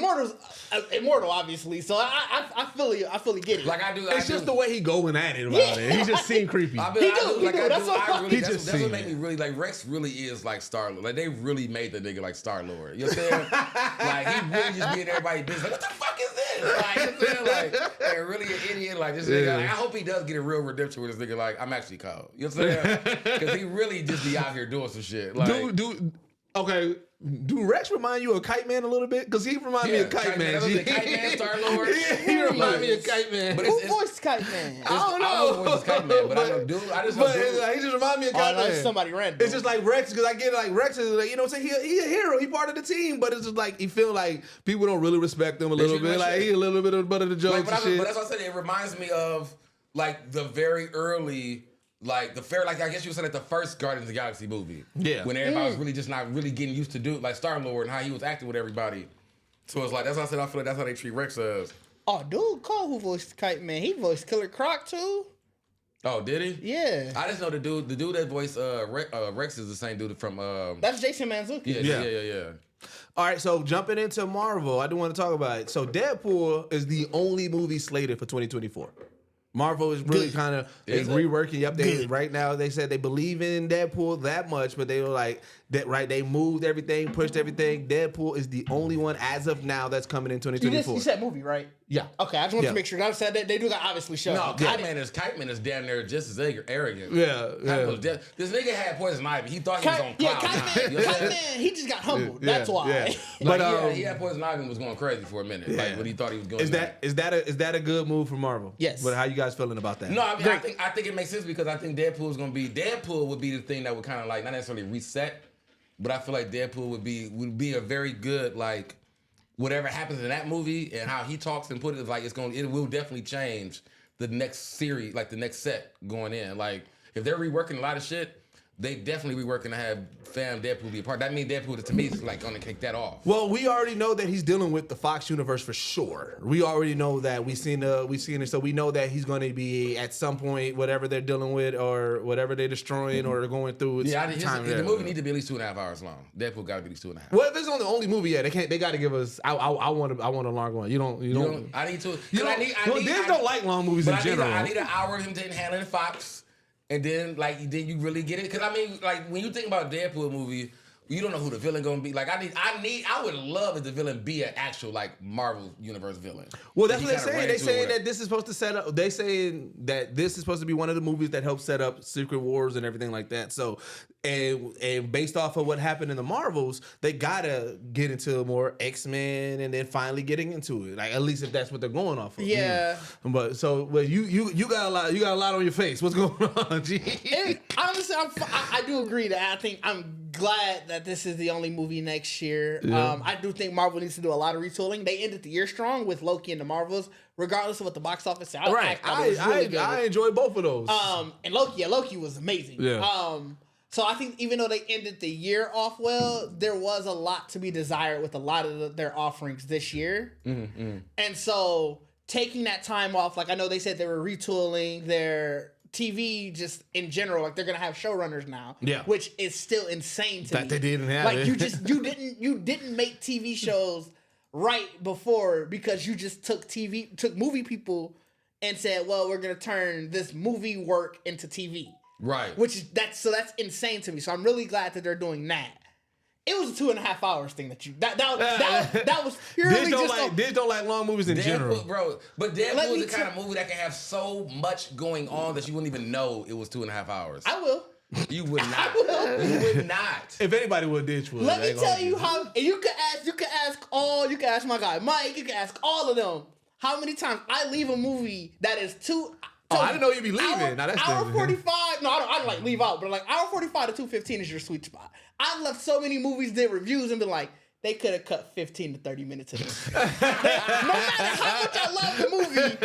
Immortal, obviously. So I fully get it. Like I do. It's just the way he going at it about it. He just seemed creepy. That's what made me really like Rex. Really is like Star-Lord. Like they really made the nigga like Star-Lord. You know what I'm saying? Like he really just being everybody business. Like what the fuck is this? Like you know what I'm saying? Like really an idiot. Like this nigga. Like, I hope he does get a real redemption with this nigga. Like I'm actually cold. You know what I'm saying? Because he really just be out here doing some shit. Like, okay. Do Rex remind you of Kite Man a little bit? Because he remind me of Kite Man. Kite Man, Star-Lord. He remind me of Kite Man. Who voiced Kite Man? I don't know. Kite Man, but I just know he just remind me of Kite Man. Somebody random. It's just like Rex, because I get it. Like Rex is like, what I'm saying? He a hero. He part of the team, but it's just like he feel like people don't really respect him a little bit. Like he a little bit of the butt of the jokes and shit. But that's what I said. It reminds me of like the very early. Like I guess you would say like the first Guardians of the Galaxy movie. Yeah. When everybody was really just not really getting used to do like Star-Lord and how he was acting with everybody. So it's like that's why I said I feel like that's how they treat Rex as. Oh, dude, Cole who voiced Kite Man, he voiced Killer Croc too. Oh, did he? Yeah. I just know the dude that voiced Rex is the same dude from That's Jason Mantzoukas. Yeah. All right, so jumping into Marvel, I do want to talk about it. So Deadpool is the only movie slated for 2024. Marvel is really kind of reworking. Yep, right now they said they believe in Deadpool that much, but they were like that. Right, they moved everything, pushed everything. Deadpool is the only one as of now that's coming in 2024. You said movie, right? Yeah. Okay, I just want to make sure. I said that they do got obviously show. No, Kite Man is damn near just as arrogant. Yeah. This nigga had poison ivy. He thought he was on cloud. Kite Man, he just got humbled. That's why. Yeah. But he had poison ivy and was going crazy for a minute. Yeah. Like when he thought he was going. Is that a good move for Marvel? Yes. But how you guys feeling about that? No, I think it makes sense because I think Deadpool would be the thing that would kind of like not necessarily reset, but I feel like Deadpool would be a very good like whatever happens in that movie and how he talks and put it like it will definitely change the next series, like the next set going in. Like if they're reworking a lot of shit, they definitely reworking to have Deadpool be a part. That means Deadpool to me is like gonna kick that off. Well, we already know that he's dealing with the Fox universe for sure. We already know that. We've seen it, so we know that he's gonna be at some point whatever they're dealing with or whatever they're destroying or going through. The movie need to be at least 2.5 hours long. Deadpool got to be at least 2.5. Well, if it's on the only movie, they got to give us. I want a long one. You don't. I need to. They don't like long movies in general. I need an hour of him handling Fox. And then you really get it? Because I mean, like when you think about a Deadpool movie, you don't know who the villain gonna be. Like I would love if the villain be an actual like Marvel Universe villain. Well, that's what they're saying. They saying that this is supposed to set up. They saying that this is supposed to be one of the movies that helps set up Secret Wars and everything like that. So, and based off of what happened in the Marvels, they gotta get into more X-Men and then finally getting into it. Like at least if that's what they're going off of. Yeah. But you got a lot on your face. What's going on, G? Honestly, I do agree that I think I'm glad that this is the only movie next year. Yeah. I do think Marvel needs to do a lot of retooling. They ended the year strong with Loki and the Marvels, regardless of what the box office said. I enjoyed both of those. And Loki was amazing. Yeah. So I think even though they ended the year off well, there was a lot to be desired with a lot of their offerings this year. Mm-hmm. And so taking that time off, like I know they said they were retooling their TV just in general, like they're gonna have showrunners now, which is still insane to me. That they didn't have like it. you didn't make TV shows right before because you just took movie people and said, well, we're gonna turn this movie work into TV. Right. That's insane to me. So I'm really glad that they're doing that. It was a 2.5 hours thing that was purely Diz don't like long movies in general, bro. But Deadpool is the kind of movie that can have so much going on that you wouldn't even know it was 2.5 hours. I will. You would not. I will. You would not. If anybody would, Diz would. Let me tell you how. And you can ask my guy Mike. You can ask all of them how many times I leave a movie that is too. Oh, I didn't know you'd be leaving. Now that's hour 45. No, I don't like leave out, but like hour 45 to 2:15 is your sweet spot. I've left so many movies, did reviews, and been like, they could have cut 15 to 30 minutes of this. No matter how much I love the movie,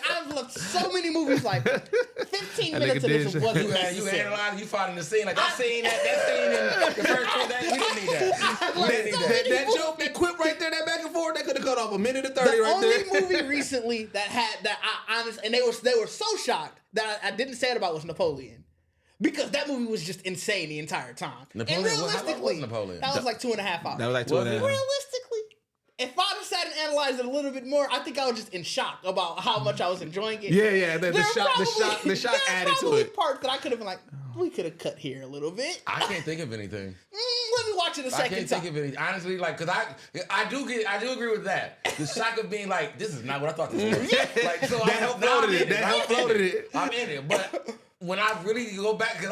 I've left so many movies like 15 minutes of this wasn't necessary. You analyze, you finding the scene like that scene in the first one. We didn't need that. That joke, that quip right there, that back and forth, that could have cut off a minute and 30 right there. The only movie recently that I honestly, and they were so shocked that I didn't say it about was Napoleon. Because that movie was just insane the entire time. Napoleon, and realistically, how long was Napoleon? That was like 2.5 hours. That was like 2.5 hours. Realistically, if I'd have sat and analyzed it a little bit more, I think I was just in shock about how much I was enjoying it. Yeah. The shock added to it. Parts that I could have been like, we could have cut here a little bit. I can't think of anything. Let me watch it a second time. I can't think of anything. Honestly, like, cause I do agree with that. The shock of being like, this is not what I thought this was. Like, so that helped floated it. I'm in it. But when I really go back, cause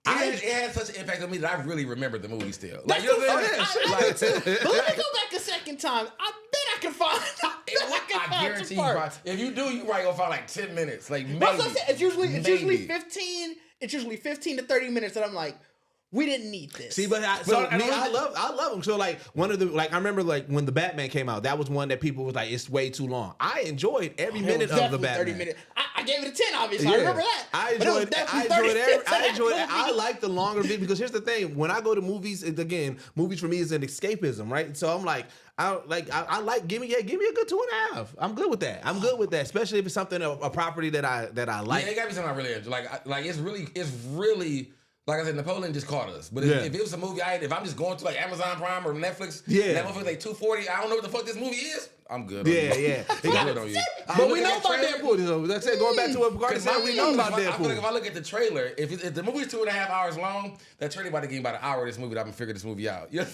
it had such an impact on me that I really remember the movie still. Like, you know what I'm saying? I too. But let me go back a second time. I bet I can find. I guarantee you. If you do, you probably gonna find like 10 minutes. Like maybe. That's what I'm saying. It's usually 15. It's usually 15 to 30 minutes that I'm like, we didn't need this. See, but I love them. So like I remember like when the Batman came out, that was one that people was like, it's way too long. I enjoyed every minute of the Batman. 30 minutes. I gave it a 10, obviously. I remember that. I enjoyed I like the longer video because here's the thing: when I go to movies, again, movies for me is an escapism, right? So I'm like, I like give me a good 2.5. I'm good with that. Especially if it's something a property that I like. Yeah, it gotta be something I really enjoy. Like it's really. Like I said, Napoleon just caught us. But if it was a movie, if I'm just going to like Amazon Prime or Netflix, that motherfucker like $240, I don't know what the fuck this movie is. I'm good. Yeah. I'm good on you. But we know about Deadpool. So that's it. Going back to what Carter said, we know about Deadpool. I feel like if I look at the trailer, if the movie's 2.5 hours long, that trailer about to give me about an hour of this movie that I'm gonna figure this movie out. You know?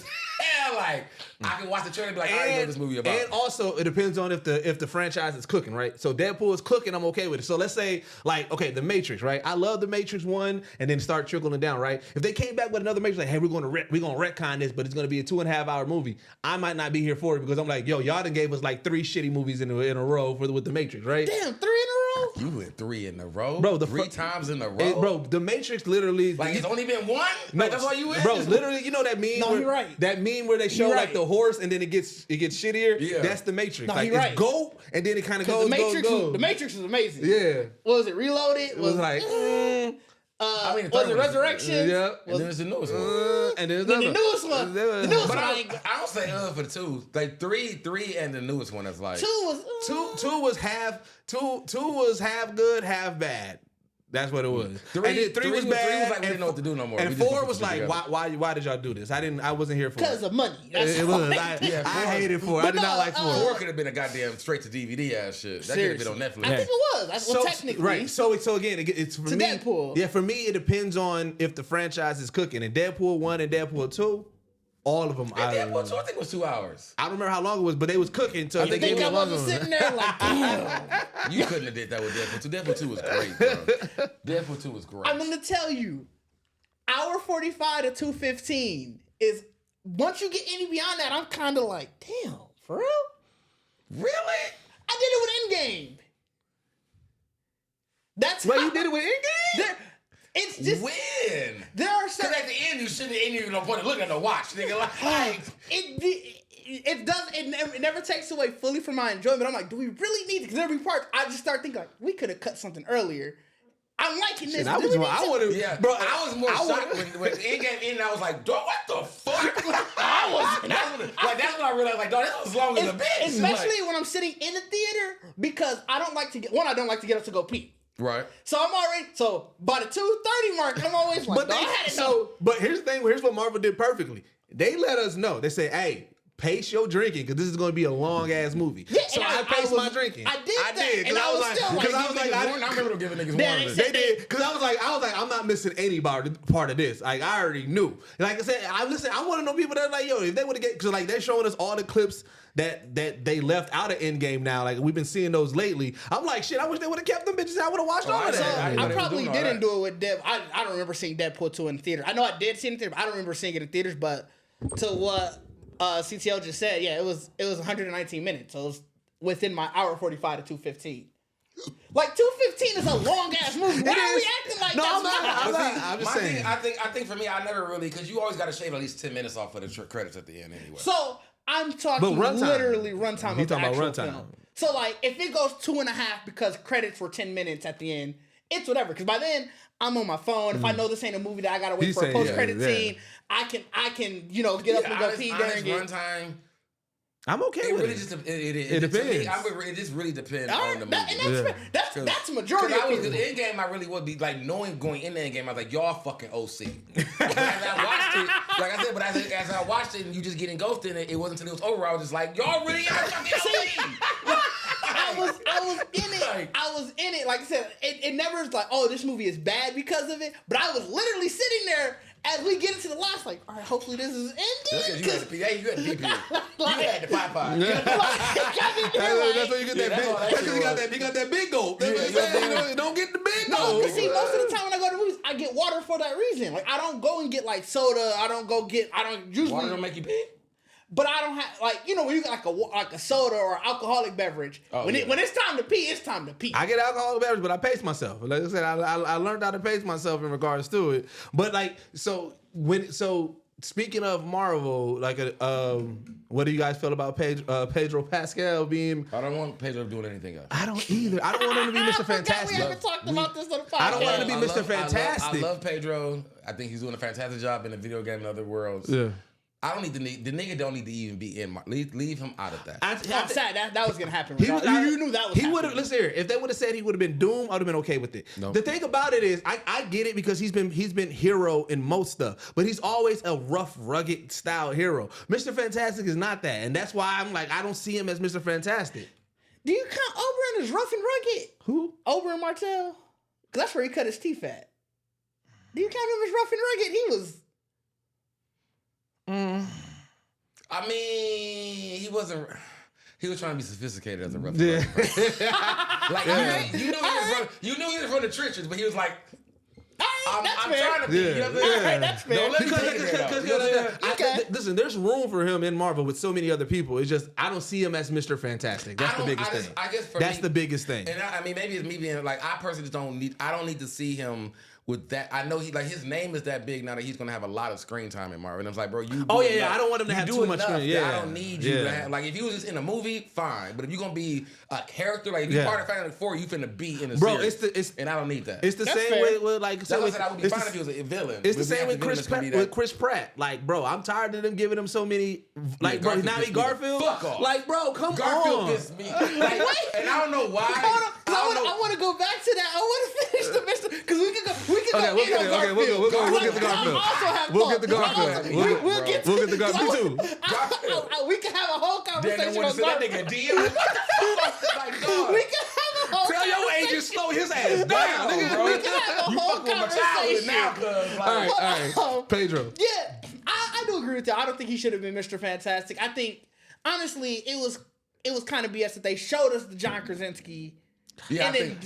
Like I can watch the trailer and be like, I already know what this movie about. And also, it depends on if the franchise is cooking, right? So Deadpool is cooking, I'm okay with it. So let's say, like, okay, The Matrix, right? I love The Matrix 1, and then start trickling down, right? If they came back with another Matrix, like, hey, we're gonna retcon this, but it's gonna be a 2.5 hour movie, I might not be here for it because I'm like, yo, y'all done gave us like 3 shitty movies in a row with The Matrix, right? Damn, 3 in a row? You went 3 in a row? Bro, 3 times in a row? The Matrix literally... Like, it's only been 1? No, like, that's all you in? Bro, literally, you know that meme? No, you're right. That meme where they show, like, the horse and then it gets shittier? Yeah. That's The Matrix. No, like, you're right. It's go, and then it kind of goes, The Matrix was amazing. Yeah. What was it? Reloaded? It was like... was it Resurrection? Yeah. And then it's the newest one. And then the newest one. The newest But one. I don't say for the 2. Like 3 and the newest one is like... 2 was... Two was half good, half bad. That's what it was. And then 3 was bad. 3 was like we didn't know what to do no more. And 4 was like, why did y'all do this? I wasn't here for it. Because of money. It was. I hated 4. I did not like 4. 4 could have been a goddamn straight to DVD ass shit. That could have been on Netflix. I think it was. Well, technically. Right. So again, it's for me. Deadpool. Yeah, for me, it depends on if the franchise is cooking. And Deadpool 1 and Deadpool 2, all of them. Deadpool 2, I think was 2 hours. I don't remember how long it was, but they was cooking. So I think I wasn't sitting there like, damn. You couldn't have did that with Deadpool 2. Deadpool 2 was great, bro. Deadpool 2 was great. I'm going to tell you, hour 45 to 2:15 is, once you get any beyond that, I'm kind of like, damn, for real? Really? I did it with Endgame. That's Wait, you did it with Endgame? It's just when there are because certain at the end you shouldn't even no point in looking at the watch, nigga. Like it never takes away fully from my enjoyment. I'm like, do we really need it? Because every part, I just start thinking like, we could have cut something earlier. I'm liking this. I would have, yeah, bro. I was more shocked when Endgame ended. I was like, dog, what the fuck? That's when I realized, like, dog, this was long as a bitch. Especially when I'm sitting in the theater because I don't like to get up to go pee. Right. So I'm already by the 2:30 mark, I'm always like, I had to know. But here's the thing. Here's what Marvel did perfectly. They let us know. They say, hey, pace your drinking because this is going to be a long ass movie. Yeah, so I paced my drinking. I did because I was like, I remember giving niggas warnings. They did because I was like, I'm not missing any part of this. Like I already knew. Like I said, I want to know people that are like, yo, if they would have get because like they're showing us all the clips that they left out of Endgame now. Like we've been seeing those lately. I'm like, shit, I wish they would have kept them bitches. I would have watched all of that. I probably didn't do it with Dev. I don't remember seeing Deadpool 2 in theater. I know I did see it in theater, but I don't remember seeing it in theaters. But to what CTL just said, yeah, it was 119 minutes. So it was within my hour 45 to 2:15. Like 2:15 is a long ass movie. Why are we acting like that? I'm just saying. I think for me, I never really because you always got to shave at least 10 minutes off of the credits at the end anyway. So I'm talking literally runtime. He's talking about runtime. Film. So like if it goes 2.5 because credits were 10 minutes at the end, it's whatever. Because by then I'm on my phone. If I know this ain't a movie that I gotta wait for a post credit scene, I can get up and go pee during it. Runtime. I'm okay with really it. Just, it depends. It just really depends on the movie. And that's majority of people. Because Endgame, I really would be like knowing going in the Endgame, I was like, y'all fucking OC. But as I watched it, like I said, as I watched it and you just getting ghosted and it wasn't until it was over, I was just like, y'all really are fucking OC. I was in it. I was in it. Like I said, it never is like, oh, this movie is bad because of it. But I was literally sitting there as we get into the last, like, all right, hopefully this is ending. You had to pee. You had to pee. You had to pie. That's why you get that big. That's because you got that big gulp. Don't get the big gulp. No, see, most of the time when I go to movies, I get water for that reason. Like, I don't go and get like soda. I don't usually. Water don't make you pee. But I don't have when you got like a soda or alcoholic beverage. When it's time to pee, it's time to pee. I get alcoholic beverage, but I pace myself. Like I said, I learned how to pace myself in regards to it. But like so speaking of Marvel, like what do you guys feel about Pedro Pascal being? I don't want Pedro doing anything else. I don't either. I don't want him to be Mr. Fantastic. We haven't talked about this on the podcast. I don't want him to be Mr. Fantastic. I love Pedro. I think he's doing a fantastic job in the video game in other worlds. Yeah. I don't need the nigga don't need to even be in. Leave him out of that. I'm sad that was gonna happen. You knew that was. He would have. Listen here. If they would have said he would have been Doom, I would have been okay with it. No. The thing about it is, I get it because he's been hero in most stuff, but he's always a rough, rugged style hero. Mr. Fantastic is not that, and that's why I'm like I don't see him as Mr. Fantastic. Do you count Oberyn as rough and rugged? Who? Oberyn Martell? Because that's where he cut his teeth at. Do you count him as rough and rugged? He was. I mean, he wasn't. He was trying to be sophisticated as a rough. Yeah. Like you knew he was from the trenches, but he was like, I'm trying to be. You know what I'm saying? That's fair. Because listen, there's room for him in Marvel with so many other people. It's just I don't see him as Mr. Fantastic. That's the biggest thing. I guess that's the biggest thing. And I mean, maybe it's me being like, I personally don't need. I don't need to see him with that. I know his name is that big now that he's gonna have a lot of screen time in Marvel. And I was like, bro, you. Oh yeah, I don't want him to have too much screen. Yeah, I don't need you to have. Like, if you was just in a movie, fine. But if you're gonna be a character, like if you're part of Family 4, you finna be in a series. And I don't need that. It's the same way with like. That's why I said I would be fine if he was a villain. It's the same with Chris Pratt. Like, bro, I'm tired of them giving him so many. Like, bro, now he Garfield. Fuck off. Like, bro, come on. Garfield pissed me. Like, and I don't know why. I want to go back to that. I want to finish the Mr. Because we can go. Okay, we'll get the Garfield. We'll get the Garfield. We'll get the Garfield too. We can have a whole conversation on that nigga DM. We can have a whole Tell your agent slow his ass down, nigga. We can have a whole conversation now, cuz. All right, Pedro. Yeah, I do agree with that. I don't think he should have been Mr. Fantastic. I think, honestly, it was kind of BS that they showed us the John Krasinski. Yeah, I think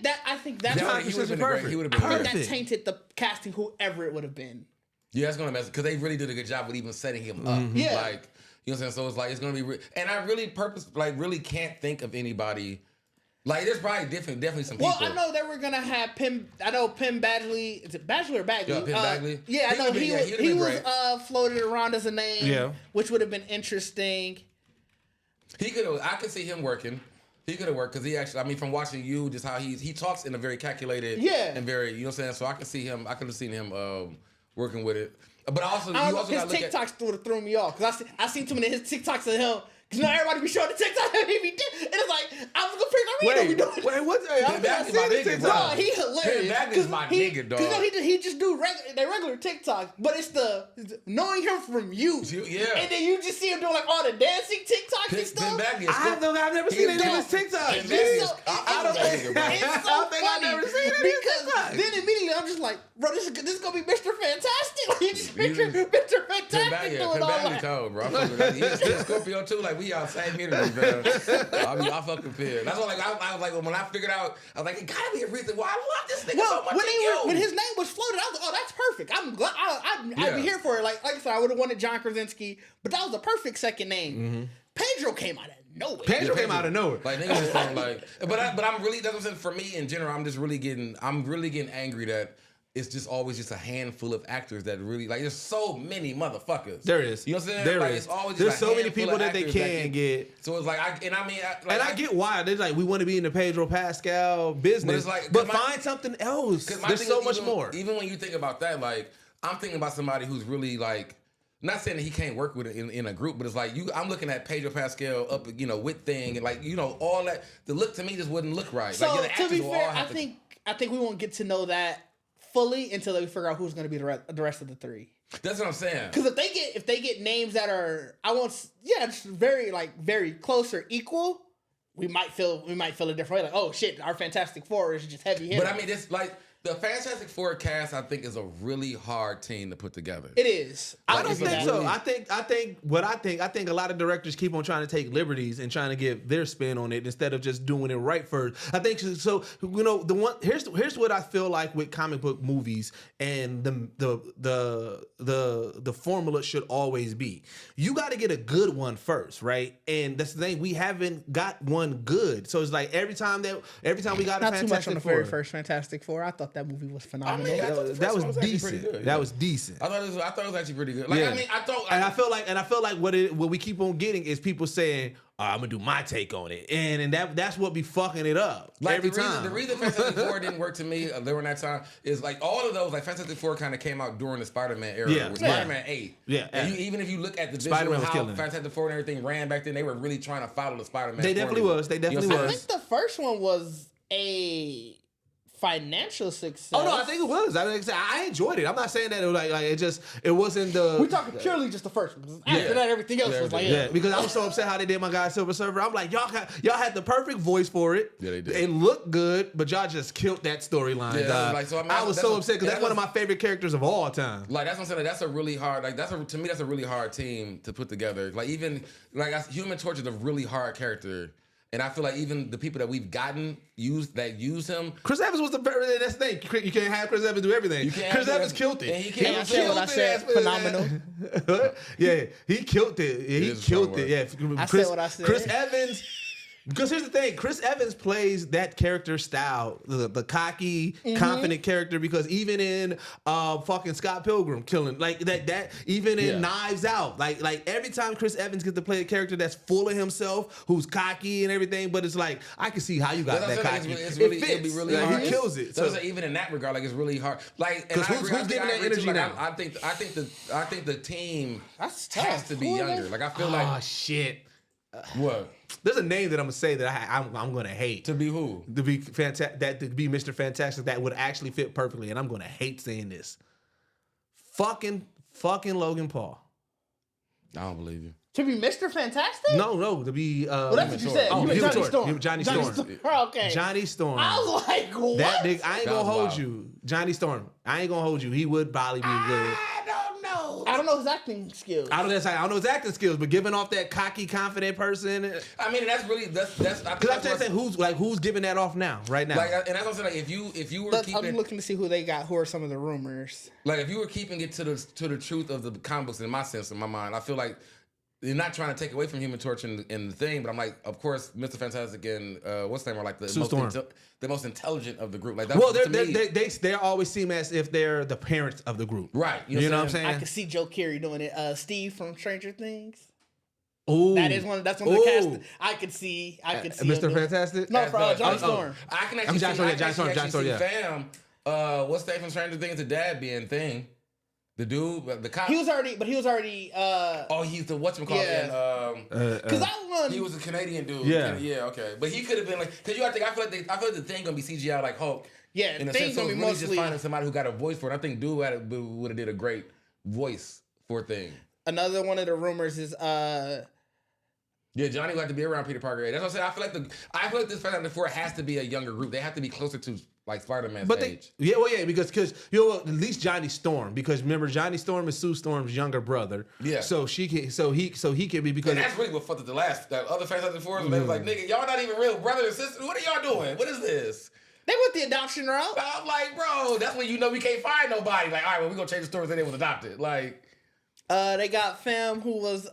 that's John he would have been perfect. He would have been I think perfect. that tainted the casting, whoever it would have been. Yeah, that's gonna mess because they really did a good job with even setting him up. Yeah, like you know what I'm saying. So it's like it's gonna be, and I really really can't think of anybody. Like, there's probably definitely some people. Well, I know they were gonna have Pim. I know Pim Badgley. Is it Badgley or Bagley? Yeah, Pim Bagley. Yeah, I know he was floated around as a name. Yeah. Which would have been interesting. He could have. I could see him working. He could have worked because he actually. I mean, from watching you, just how he talks in a very calculated. Yeah. And very, you know what I'm saying. So I could see him. I could have seen him working with it. But also, I don't you know, also his got to look at. TikToks would have thrown me off because I seen too many of his TikToks of him. Because now everybody be showing the TikTok of him. And it's like, I was going to figure out what Wait, what's that? Pim Bagley's my nigga, bro. No, he hilarious. Pim Bagley's my nigga, dog. Because he just do regular TikToks, but it's the knowing him from you. Yeah. And then you just see him doing like all the dancing TikToks and stuff. Pim Bagley is I've never seen any of his TikToks. Pim Bagley is- I don't think I've never seen any of his because TikToks. then immediately I'm just like, bro, this is gonna be Mr. Fantastic. Like, you just picture Mr. Fantastic doing Pim all Bagley that. cold, bro. I fuck with that. He's Scorpio too. Like, we all same energy, bro. I fucking feel. That's why, I was like, when I figured out, I was like, it gotta be a reason why I love this nigga so much. When his name was floated, I was like, oh, that's perfect. I'm glad. I'd be here for it. Like I said, I would have wanted John Krasinski, but that was a perfect second name. Mm-hmm. Pedro came out of nowhere. Pedro came out of nowhere. Like, niggas was from like, but I'm really, that's what I'm saying. For me in general, I'm really getting angry that it's just always just a handful of actors that really, like, there's so many motherfuckers. There is. You know what I'm saying? There like, is. It's always just There's a so many handful people of that they actors can get. So it's like, I get why. They're like, we want to be in the Pedro Pascal business, but find something else. There's so much more. Even when you think about that, like, I'm thinking about somebody who's really like, not saying that he can't work with it in a group, but it's like I'm looking at Pedro Pascal up, with thing and like, all that. The look to me just wouldn't look right. So like, to be fair, I think we won't get to know that fully until they figure out who's going to be the rest of the three. That's what I'm saying. Because if they get names that are just very close or equal, we might feel a different way. Like, oh shit, our Fantastic Four is just heavy hitter. But I mean, it's like the Fantastic Four cast, I think, is a really hard team to put together. It is. I don't think so. I think a lot of directors keep on trying to take liberties and trying to give their spin on it instead of just doing it right first. I think so. Here's what I feel like with comic book movies and the formula should always be. You got to get a good one first, right? And that's the thing, we haven't got one good. So it's like every time we got not a Fantastic too much on the Four, very first Fantastic Four. I thought that movie was phenomenal. I mean, that was actually decent. pretty good, That was decent. I thought it was actually pretty good. Like, Yeah. I mean, I feel like what we keep on getting is people saying, I'm gonna do my take on it, and that's what be fucking it up every time. The reason Fantastic Four didn't work to me during that time is like all of those, like Fantastic Four kind of came out during the Spider-Man era. Yeah. With Spider-Man 8. Yeah. And even if you look at the Spider-Man visual was how killing it. Fantastic Four and everything ran back then, they were really trying to follow the Spider-Man. They definitely formula. was. They You know definitely what I'm I was. think the first one was a financial success. Oh no, I think it was. I enjoyed it. I'm not saying that it was it wasn't the. We're talking purely just the first one. 'Cause after that, everything else was like, Yeah, because I was so upset how they did my guy Silver Surfer. I'm like, y'all had the perfect voice for it. Yeah, they did. It looked good, but y'all just killed that storyline. Yeah, like, so, I mean, I was that's so a- upset because that's one of my favorite characters of all time. Like, that's what I'm saying. Like, that's a really hard. Like, to me, that's a really hard team to put together. Like, even Human Torch is a really hard character, and I feel like even the people that we've gotten use him. Chris Evans was that's the thing. You can't have Chris Evans do everything. Chris Evans killed it. And he can't. I said what I said. Phenomenal. Yeah, he killed it. Yeah, he killed it. Yeah, I said what I said. Chris Evans. Because here's the thing, Chris Evans plays that character style, the cocky, confident character. Because even in fucking Scott Pilgrim killing like that, even in Knives Out, like every time Chris Evans gets to play a character that's full of himself, who's cocky and everything, but it's like I can see how you got that cocky. It'd be really Like, hard. he kills it. So even in that regard, like it's really hard. Like, and Who's giving that energy now? I think the team That's tough. has to be younger. Like, I feel Oh like shit. what There's a name that I'm gonna say that I'm gonna hate. to be who? To be to be Mr. Fantastic, that would actually fit perfectly, and I'm gonna hate saying this. Fucking Logan Paul. I don't believe you. To be Mr. Fantastic? No, to be. Well, that's what you said. Oh, You meant Human Johnny Torch. Storm. Johnny Storm. Okay. Johnny Storm. I was like, what? That nigga, I ain't That gonna was hold wild. you. Johnny Storm. I ain't gonna hold you. He would probably be good. I don't know his acting skills. I don't know his acting skills, but giving off that cocky, confident person. I mean, that's Because I'm just saying, who's giving that off now, right now? Like, and that's what I'm saying. Like, if you were keeping, I'm looking to see who they got. Who are some of the rumors? like, if you were keeping it to the truth of the comic books, in my sense, in my mind, I feel like They're not trying to take away from Human Torch in the thing, but I'm like, of course, Mr. Fantastic and what's the name are like the most intelligent of the group. Like, that's, well, they always seem as if they're the parents of the group, right? You know what I'm saying? I could see Joe Carey doing it. Steve from Stranger Things. Ooh. That's one of the cast. I could see. Mr. Fantastic. No, for Johnny Storm. I can actually Johnny Storm. see Fam. What's the name from Stranger Things? The dad being thing. The dude, the cop. He was already. He's the whatchamacallit. Yeah. Because that one. He was a Canadian dude. Yeah. Okay. But he could have been like, because I feel like the thing gonna be CGI like Hulk. Yeah, in a thing's sense, so gonna be really mostly just finding somebody who got a voice for it. I think dude would have did a great voice for thing. Another one of the rumors is Yeah, Johnny would have to be around Peter Parker. That's what I'm saying. I feel like this Fantastic Four has to be a younger group. They have to be closer to like Spider-Man's age. Because at least Johnny Storm, because remember Johnny Storm is Sue Storm's younger brother. Yeah. So he can be, because and that's really what fucked up that other Fantastic Four. They was like, nigga, y'all not even real brothers and sisters. What are y'all doing? What is this? They went the adoption route. I'm like, bro, that's when you know we can't find nobody. Like, all right, well, we're gonna change the story that they was adopted. Like, they got Fam, who was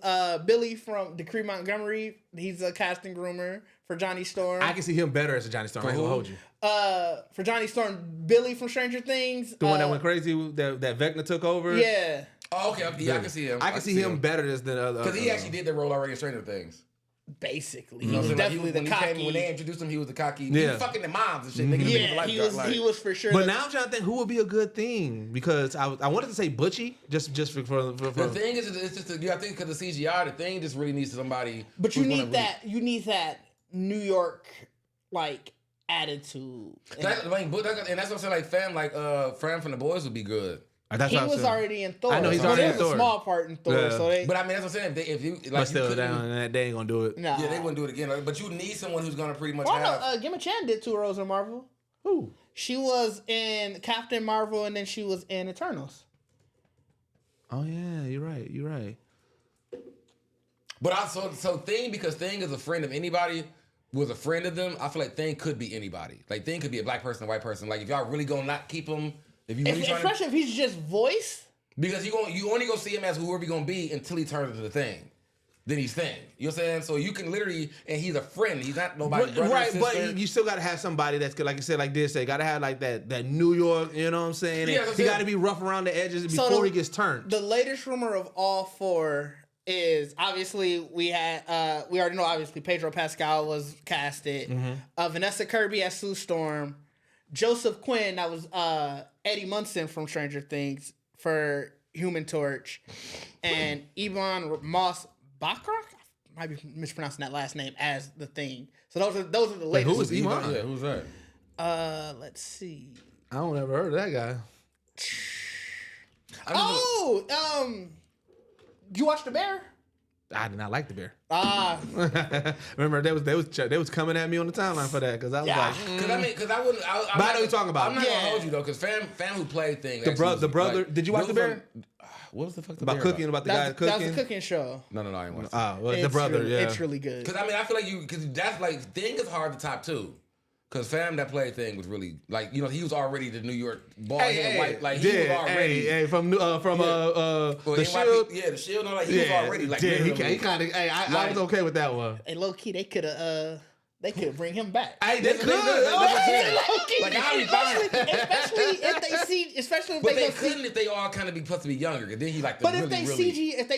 Billy from Decree Montgomery. He's a casting groomer for Johnny Storm. I can see him better as a Johnny Storm. I will hold you. For Johnny Storm, Billy from Stranger Things. The one that went crazy, that Vecna took over. Yeah. Oh, okay. Yeah, I can see him. I can see him better as the other. Because he actually did that role already in Stranger Things. Basically, you know, definitely the cocky. When they introduced him, he was the cocky. Yeah. He was fucking the moms and shit. Mm-hmm. He was for sure. But now I'm trying to think who would be a good thing, because I wanted to say Butchie just for the thing is, it's just I think because the CGI, the thing just really needs somebody. But you need that New York like attitude. And that's what I'm saying. Like Fam from The Boys would be good. He was already in Thor. I know he's already in Thor. A small part in Thor. Yeah. So but I mean, that's what I'm saying. If you like, but still, they ain't gonna do it. Nah. Yeah, they wouldn't do it again. But you need someone who's gonna pretty much Gemma Chan did 2 roles in Marvel. Who? She was in Captain Marvel, and then she was in Eternals. Oh yeah, you're right. But also, so Thing, because Thing is a friend of anybody, was a friend of them. I feel like Thing could be anybody. Like Thing could be a black person, a white person. Like if y'all really gonna not keep him. Especially if he's just voice. Because you only gonna see him as whoever he gonna be until he turns into the Thing. Then he's Thing. You know what I'm saying? So you can literally, and he's a friend. He's not nobody's brother. Right, but you still gotta have somebody that's good, like you said, like this. They gotta have like that New York. You know what I'm saying? Yeah, he gotta be rough around the edges before he gets turned. The latest rumor of all 4 is obviously we already know obviously Pedro Pascal was casted. Mm-hmm. Vanessa Kirby as Sue Storm. Joseph Quinn, that was Eddie Munson from Stranger Things for Human Torch, and Yvonne Moss Bachrach, I might be mispronouncing that last name, as the Thing. So those are the latest. Who was Yvonne? Yeah, who's that? Let's see. I don't ever heard of that guy. Did you watch The Bear? I did not like The Bear. Remember they was coming at me on the timeline for that, because I was like, because I wouldn't. But I know what you're talking about. I'm not gonna hold you though, because Fam who played Thing. The brother. Like, did you watch The Bear? What was the fuck about cooking? About the guy cooking? That was a cooking show. No, I ain't watched. The brother. Really, yeah, it's really good. Because I mean, I feel like because that's like Thing is hard to top too. Because Fam that played Thing was really like, you know, he was already the New York bald head white, like he was already from the Shield. Yeah, the Shield. Like he was already like. Yeah, he kind of. Hey, I was okay with that one. And low key, they could bring him back. Hey, they could. Like how he fine. Especially if they couldn't if they all kind of be supposed to be younger. Then he like. But if they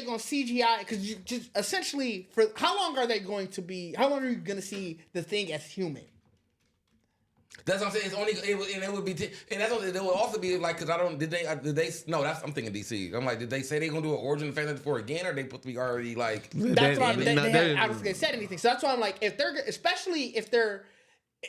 gonna CGI, because you just essentially for how long are they going to be? How long are you gonna see the Thing as human? That's what I'm saying. It's only it would be, and that's what it would also be like. Because I don't did they no? That's I'm thinking DC. I'm like, did they say they gonna do an origin of Fantastic Four again, or they supposed to be already like? That's why they haven't said anything. So that's why I'm like, if they're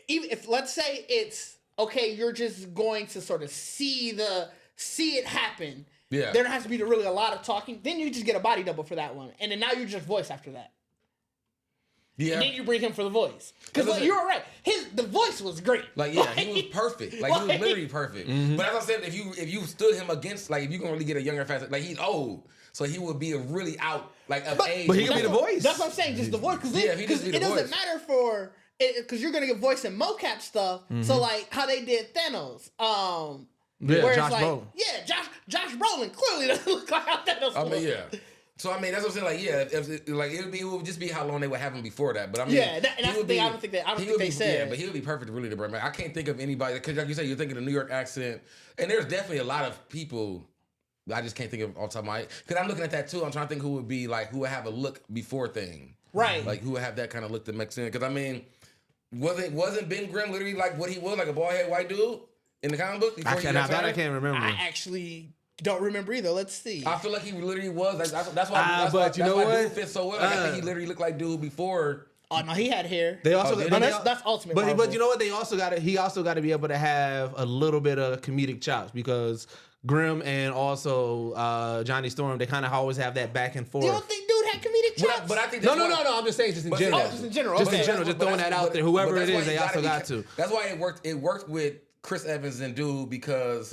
even if let's say it's okay, you're just going to sort of see it happen. Yeah. There has to be really a lot of talking. Then you just get a body double for that one, and then now you're just voice after that. Yeah. And then you bring him for the voice. Because you were right. The voice was great. Like, yeah, he was perfect. Like, he was literally perfect. Mm-hmm. But as I said, if you stood him against, like, if you can really get a younger, faster, like, he's old. So he would be a really out, like, of age. But he could be the voice. That's what I'm saying, just the voice. Because it doesn't matter for, because you're going to get voice and mocap stuff. Mm-hmm. So, like, how they did Thanos. Josh Brolin. Yeah, Josh Brolin clearly doesn't look like how Thanos looks. I mean, yeah. So I mean, that's what I'm saying. Like, yeah, it would just be how long they would have him before that. But I mean, and that's the thing. I don't think they said. Yeah, but he would be perfect to really to bring back. I can't think of anybody because, like you said, you're thinking a New York accent, and there's definitely a lot of people. I just can't think of off the top of my head because I'm looking at that too. I'm trying to think who would be like who would have a look before thing, right? Like who would have that kind of look that makes sense. Because I mean, wasn't Ben Grimm literally like what he was, like a bald head white dude in the comic book? I can't remember. I actually don't remember either. Let's see. I feel like he literally was. That's why. But you know what? Dude fits so well. Like, I think he literally looked like dude before. Oh no, he had hair. They also that's Ultimate Marvel. But you know what? He also got to be able to have a little bit of comedic chops because Grimm and also Johnny Storm, they kind of always have that back and forth. You don't think dude had comedic chops? But I think no. I'm just saying, just in general. Just in general. Just okay. in general. Just throwing that out there. Whoever it is, they also got to. That's why it worked. It worked with Chris Evans and dude because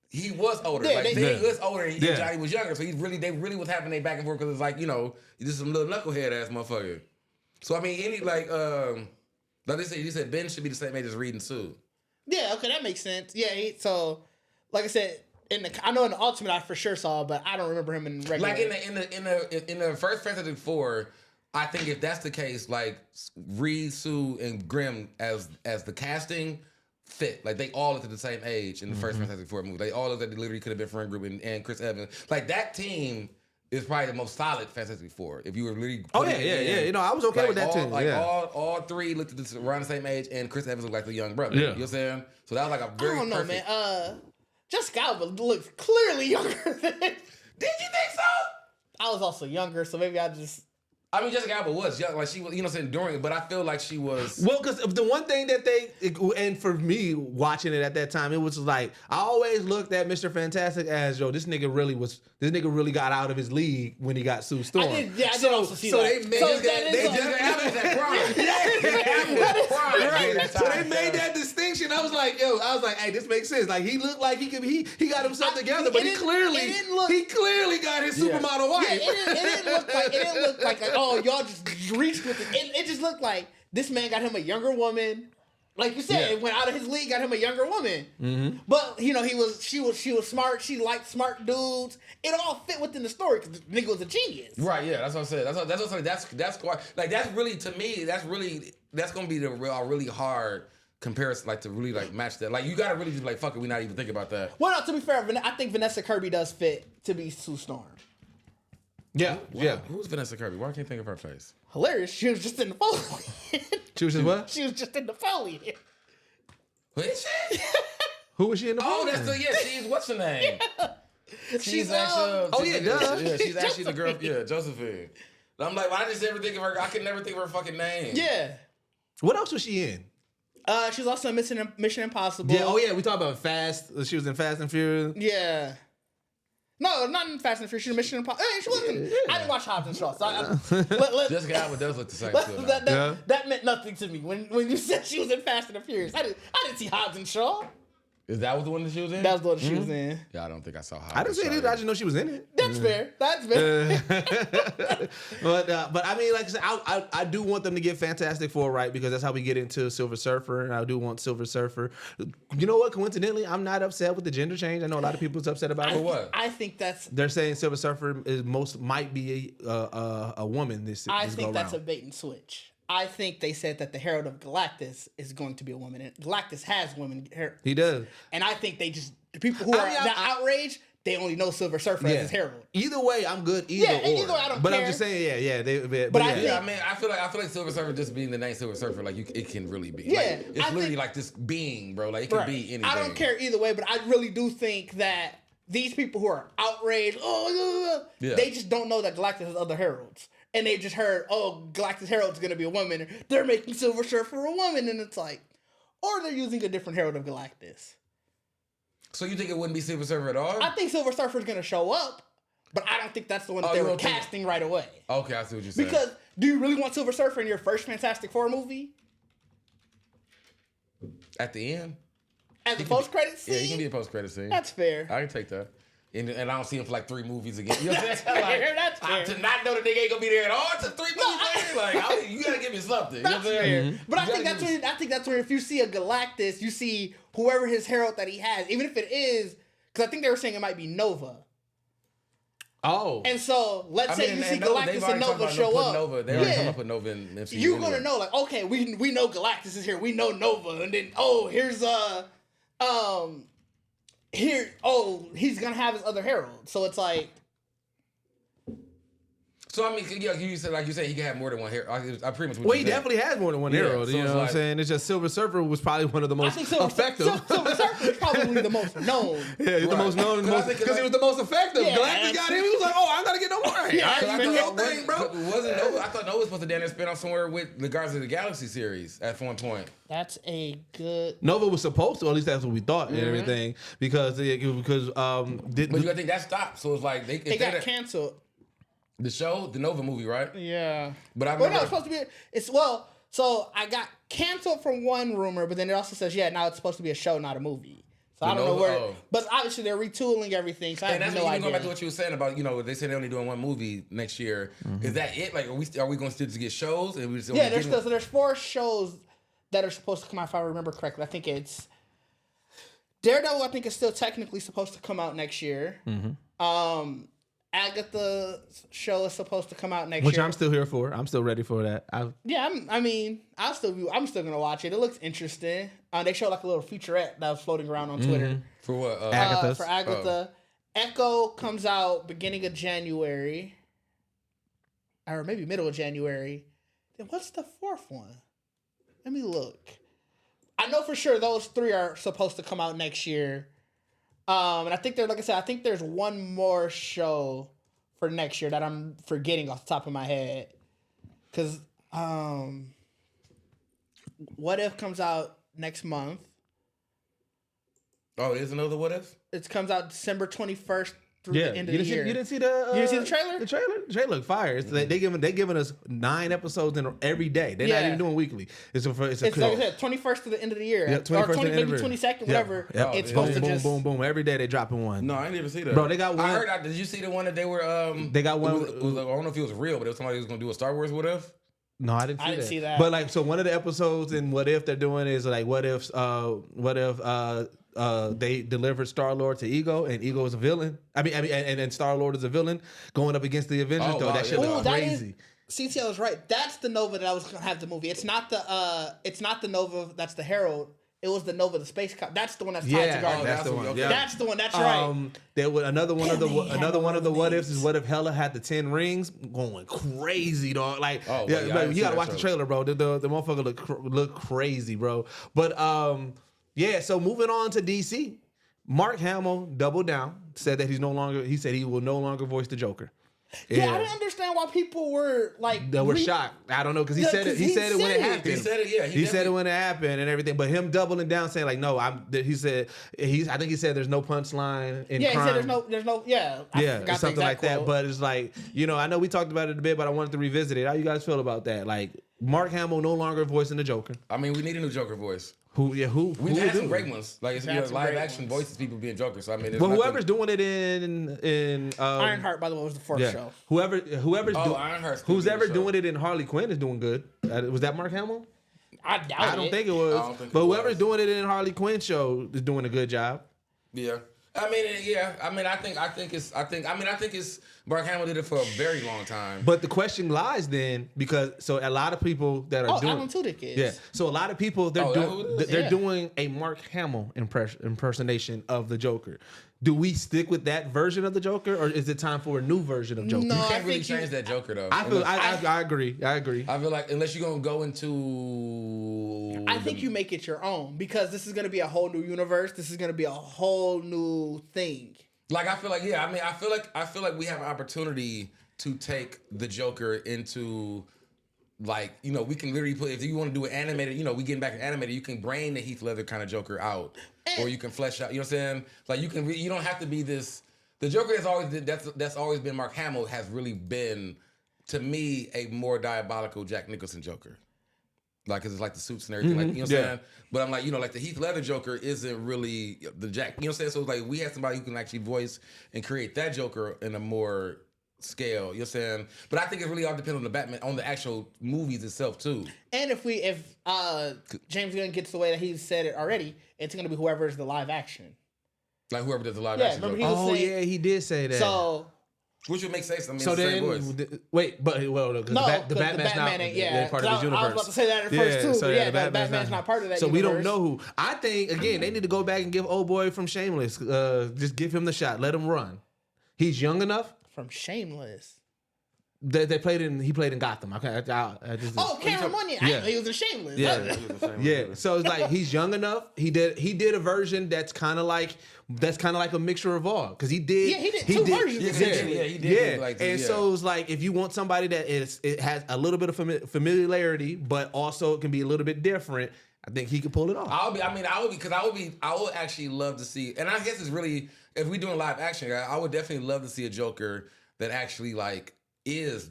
he was older. Yeah, he was older and Johnny was younger. So they really was having their back and forth because it's like, you know, you're just some little knucklehead ass motherfucker. So I mean, like you said, Ben should be the same age as Reed and Sue. Yeah, okay, that makes sense. Yeah, so like I said, I know in the Ultimate I for sure saw, but I don't remember him in regular. Like in the first Fantastic Four, I think if that's the case, like Reed, Sue, and Grimm as the casting fit. Like they all looked at the same age in the first Fantastic Four movie. They all looked at they literally could have been friend group and Chris Evans. Like that team is probably the most solid Fantastic Four. If you were really yeah. You know, I was okay with that team. Like all three looked at around the same age, and Chris Evans looked like the young brother. Yeah. You know what I'm saying? So that was like a very I don't know, perfect. man. Jessica Alba looks clearly younger than. Did you think so? I was also younger, so maybe I just. I mean, Jessica Alba was young, like she was, you know what I'm saying, during it, but I feel like she was. Well, because the one thing that and for me watching it at that time, it was like I always looked at Mr. Fantastic as this nigga really got out of his league when he got Sue Storm. I did also see that. So they made that distinction. I was like, hey, this makes sense. Like he looked like he got himself together, but he clearly got his supermodel wife. Yeah, it didn't look like oh, y'all just reached with it. It just looked like this man got him a younger woman. Like you said, it went out of his league, got him a younger woman. Mm-hmm. But you know, she was smart. She liked smart dudes. It all fit within the story because the nigga was a genius. Right? Yeah, that's what I said. That's what I'm saying. That's quite like that's really to me. That's gonna be a really hard comparison, like to really like match that. Like you gotta really just like fuck it. We not even think about that. Well, no, to be fair, I think Vanessa Kirby does fit to be Sue Storm. Yeah. Who's Vanessa Kirby? Why can't I think of her face? Hilarious. She was just in the Foley. She was just what? She was just in the Foley. Who is she? Who was she in the Foley? Foley? She's what's her name? Yeah. She's actually. Yeah, she's actually the girl. Yeah, Josephine. I'm like, why did I just never think of her? I could never think of her fucking name. Yeah. What else was she in? She was also in Mission Impossible. Yeah. Oh yeah, we talked about Fast. She was in Fast and Furious. Yeah. No, not in Fast and Furious. She was Mission Impossible. She wasn't. I didn't watch Hobbs and Shaw. So Jessica Alba does look the same too. That meant nothing to me when you said she was in Fast and the Furious. I didn't see Hobbs and Shaw. Is that the one that she was in? That was the one she was in. Yeah, I don't think I saw Hobbs. I didn't say it. I just know she was in it. That's fair. That's fair. But I mean, like I said, I do want them to get Fantastic Four right because that's how we get into Silver Surfer, and I do want Silver Surfer. You know what? Coincidentally, I'm not upset with the gender change. I know a lot of people's upset about it. What? I think that's. They're saying Silver Surfer might be a woman this I think that's around. a bait and switch. I think they said that the Herald of Galactus is going to be a woman. And Galactus has women. He does. And I think the people who are outraged, they only know Silver Surfer as his herald. Either way, I'm good. Either way, I don't but care. I'm just saying, I mean, I feel like Silver Surfer just being the name Silver Surfer, like it can really be. Yeah, like, it's literally like this being, bro. Like it can be anything. I don't care either way, but I really do think that these people who are outraged, they just don't know that Galactus has other heralds. And they just heard, Galactus Herald's going to be a woman. They're making Silver Surfer a woman. And it's like, or they're using a different Herald of Galactus. So you think it wouldn't be Silver Surfer at all? I think Silver Surfer's going to show up, but I don't think that's the one that they were casting right away. Okay, I see what you're saying. Because do you really want Silver Surfer in your first Fantastic Four movie? At the end? As a post-credit scene? Yeah, he can be a post-credit scene. That's fair. I can take that. And I don't see him for like 3 movies again. You know what I'm saying? That's fair. To not know the nigga ain't gonna be there at all to 3 movies later, you gotta give me something. That's you know what I'm saying? But I think that's where if you see a Galactus, you see whoever his herald that he has, even if it is, because I think they were saying it might be Nova. Oh. And so let's say you see Nova, Galactus and Nova show Nova. up. They already talking about putting Nova in MCU. You're gonna know, like, okay, we know Galactus is here. We know Nova, and then here's he's gonna have his other herald. So it's like. So I mean, yeah, you said he can have more than one hero. I pretty much. Well, he definitely has more than one hero. So you know what I'm saying? It's just Silver Surfer was probably one of the most effective. Silver Surfer is probably the most known. Yeah, he's the most known, because he was the most effective. Yeah, Galactus got him. He was like, "Oh, I gotta get no more." I thought Nova was supposed to down there spin off somewhere with the Guardians of the Galaxy series at one point. That's a good. Nova was supposed to, at least that's what we thought and everything, because but you gotta think that stopped. So it's like they got canceled. The show, the Nova movie, right? Yeah. But I remember. No, it's supposed to be. So I got canceled from one rumor, but then it also says, now it's supposed to be a show, not a movie. So I don't know where. But obviously they're retooling everything. So I have no idea. Going back to what you were saying about, they say they're only doing one movie next year. Mm-hmm. Is that it? Like, are we going to still get shows? And there's 4 shows that are supposed to come out, if I remember correctly. I think it's Daredevil. I think is still technically supposed to come out next year. Mm-hmm. Agatha show is supposed to come out next year, which I'm still here for. I'm still ready for that. I'm still gonna watch it. It looks interesting. They showed like a little featurette that was floating around on Twitter. For what? Agatha. For Agatha. Echo comes out beginning of January, or maybe middle of January. Then what's the 4th one? Let me look. I know for sure those 3 are supposed to come out next year. And I think I think there's one more show for next year that I'm forgetting off the top of my head. Cause What If comes out next month. Oh, there's another What If? It comes out December 21st through the end of the year. You didn't see the trailer? The trailer looked fire. It's they giving us 9 episodes every day. They're not even doing weekly. It's like I said, 21st to the end of the year. Yeah, 21st or maybe 22nd, whatever. Yep. It's supposed to just boom. Every day they dropping one. No, I didn't even see that. Bro, they got one. I heard. Did you see the one that they were? They got one. I don't know if it was real, but it was somebody who was gonna do a Star Wars What If. No, I didn't see that. But so one of the episodes in What If they're doing is like what if they delivered Star-Lord to Ego and Ego is a villain. And then Star-Lord is a villain going up against the Avengers. Oh, wow, that shit look crazy. CTL is right. That's the Nova that I was gonna have the movie. It's not the Nova that's the Herald. It was the Nova, the space cop. That's the one that's tied to Guardians. That's the one. Okay. Yeah. That's the one. That's right. There was another one of the what ifs is what if Hela had the 10 rings going crazy, dog. Like, you gotta watch the trailer, bro. The motherfucker look crazy, bro. But so moving on to DC, Mark Hamill doubled down, said that he will no longer voice the Joker. Yeah, I didn't understand why people were like. They were shocked. I don't know because he said it. He said it when it happened. He said it. Yeah, he said it when it happened and everything. But him doubling down, saying like, no, I think he said there's no punchline in crime. He said there's no. Yeah, something like that. But it's like, I know we talked about it a bit, but I wanted to revisit it. How you guys feel about that? Like Mark Hamill no longer voicing the Joker. I mean, we need a new Joker voice. We've had some great ones. Like it's live action voices, people being Joker. So I mean, whoever's doing it in Ironheart, by the way, was the first show. Ironheart. Who's ever doing it in Harley Quinn is doing good. Was that Mark Hamill? I doubt it. I don't think it was. But whoever's doing it in Harley Quinn show is doing a good job. Yeah. I think it's Mark Hamill did it for a very long time. But the question lies then because a lot of people that are doing Alan Tudyk is. Yeah. So a lot of people they're doing a Mark Hamill impersonation of the Joker. Do we stick with that version of the Joker, or is it time for a new version of Joker? No, you can't really change that Joker though. I agree. I feel like unless you're gonna go into, I think you make it your own because this is gonna be a whole new universe. This is gonna be a whole new thing. Like I feel like I feel like we have an opportunity to take the Joker into. Like, we can literally put, if you want to do an animated, we getting back in animated, you can brain the Heath Ledger kind of Joker out. Or you can flesh out, you know what I'm saying? Like, you don't have to be this, the Joker that's always been Mark Hamill has really been, to me, a more diabolical Jack Nicholson Joker. Like, cause it's like the suits and everything, like, you know what I'm saying? But I'm like, like the Heath Ledger Joker isn't really the Jack, you know what I'm saying? So it's like, we had somebody who can actually voice and create that Joker in a more scale, you know what I'm saying? But I think it really all depends on the Batman, on the actual movies itself too. And if James Gunn gets the way that he said it already, it's gonna be whoever's the live action. Like whoever does the live action. Remember he was saying, he did say that. So Which would make sense. I mean, So it's the same then, voice. wait, but because the Batman's not ain't, part of his universe. I was about to say that at first too. So But yeah, the the Batman's not part of that. So universe. we don't know who. I think again they need to go back and give old boy from Shameless. Just give him the shot. Let him run. He's young enough. From Shameless. He played in Gotham. Cameron Money. I know he was in Shameless. Yeah. So it's like he's young enough. He did a version that's kind of like a mixture of all because he did. Yeah, he did two versions. He did. Yeah. So it's like if you want somebody that it has a little bit of familiarity, but also it can be a little bit different. I think he could pull it off. I would actually love to see, and I guess it's really if we're doing live action, I would definitely love to see a Joker that actually like. That's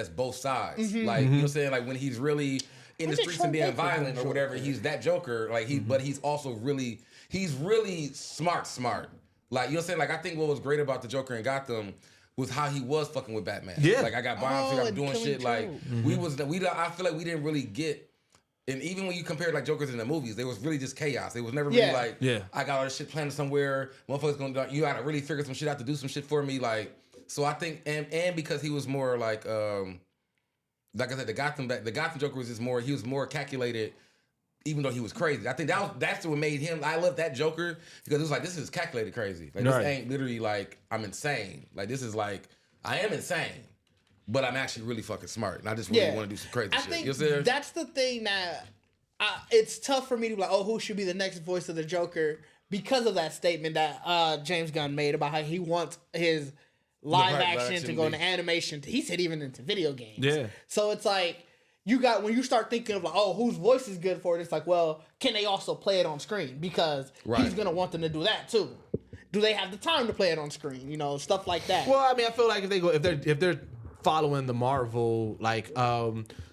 both sides. Mm-hmm. Like you know what I'm saying? Like when he's really in the streets and being violent or whatever, he's that Joker. Like but he's also really smart. Like you know what I'm saying? Like I think what was great about the Joker in Gotham was how he was fucking with Batman. Yeah. Like I got bombs, I'm doing shit. Like I feel like we didn't really get. And even when you compare like Jokers in the movies, there was really just chaos. It was never really I got all this shit planned somewhere. Motherfuckers you gotta really figure some shit out to do some shit for me. Like. So I think, and because he was more like I said, the Gotham Joker was just more. He was more calculated, even though he was crazy. I think that's what made him. I love that Joker because it was like this is calculated crazy. Like this ain't literally like I'm insane. Like this is like I am insane, but I'm actually really fucking smart, and I just really want to do some crazy shit. I think that's the thing that it's tough for me to be like, oh, who should be the next voice of the Joker because of that statement that James Gunn made about how he wants his live action to go into animation. He said even into video games. Yeah. So it's like when you start thinking of like, oh, whose voice is good for it? It's like, well, can they also play it on screen? Because he's gonna want them to do that too. Do they have the time to play it on screen? You know, stuff like that. Well, I mean, I feel like if they're following the Marvel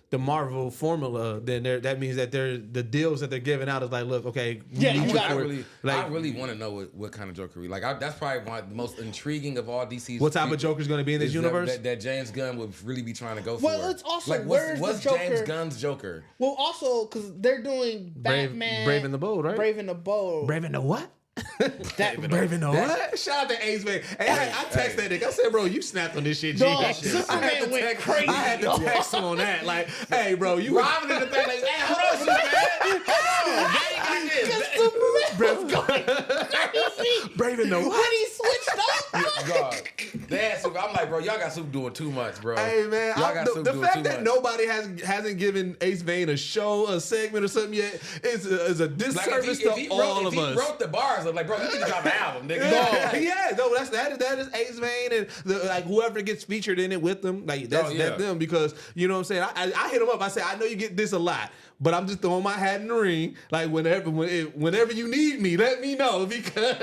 the Marvel formula, then that means that the deals that they're giving out is like, look, okay, I really want to know what kind of Joker we like. That's probably one of the most intriguing of all DC's. What type of Joker's going to be in this universe? That James Gunn would really be trying to go for. Well, it's also like what's James Gunn's Joker? Well, also because they're doing Batman, Brave and the Bold, right? Brave and the Bold. Brave and the what? Brave and the what? Shout out to Ace Man. Hey, I texted that nigga. I said, bro, you snapped on this shit, G. Superman went crazy. I had to text him on that. Like, hey, bro, you robbing in the thing. Like, hey, hold on, Superman. Hold on. Superman's going crazy. Brave and the what? When he switched up. God. They had Super. I'm like, bro, y'all got Super doing too much, bro. Hey, man. The fact that nobody hasn't given Ace Vane a show, a segment, or something yet is a disservice to all of us. He wrote the bars. I'm like, bro, you need to drop an album, nigga. No, that is Ace Vane and like whoever gets featured in it with them, like that's them because you know what I'm saying. I hit him up. I said, I know you get this a lot, but I'm just throwing my hat in the ring. Like whenever you need me, let me know because.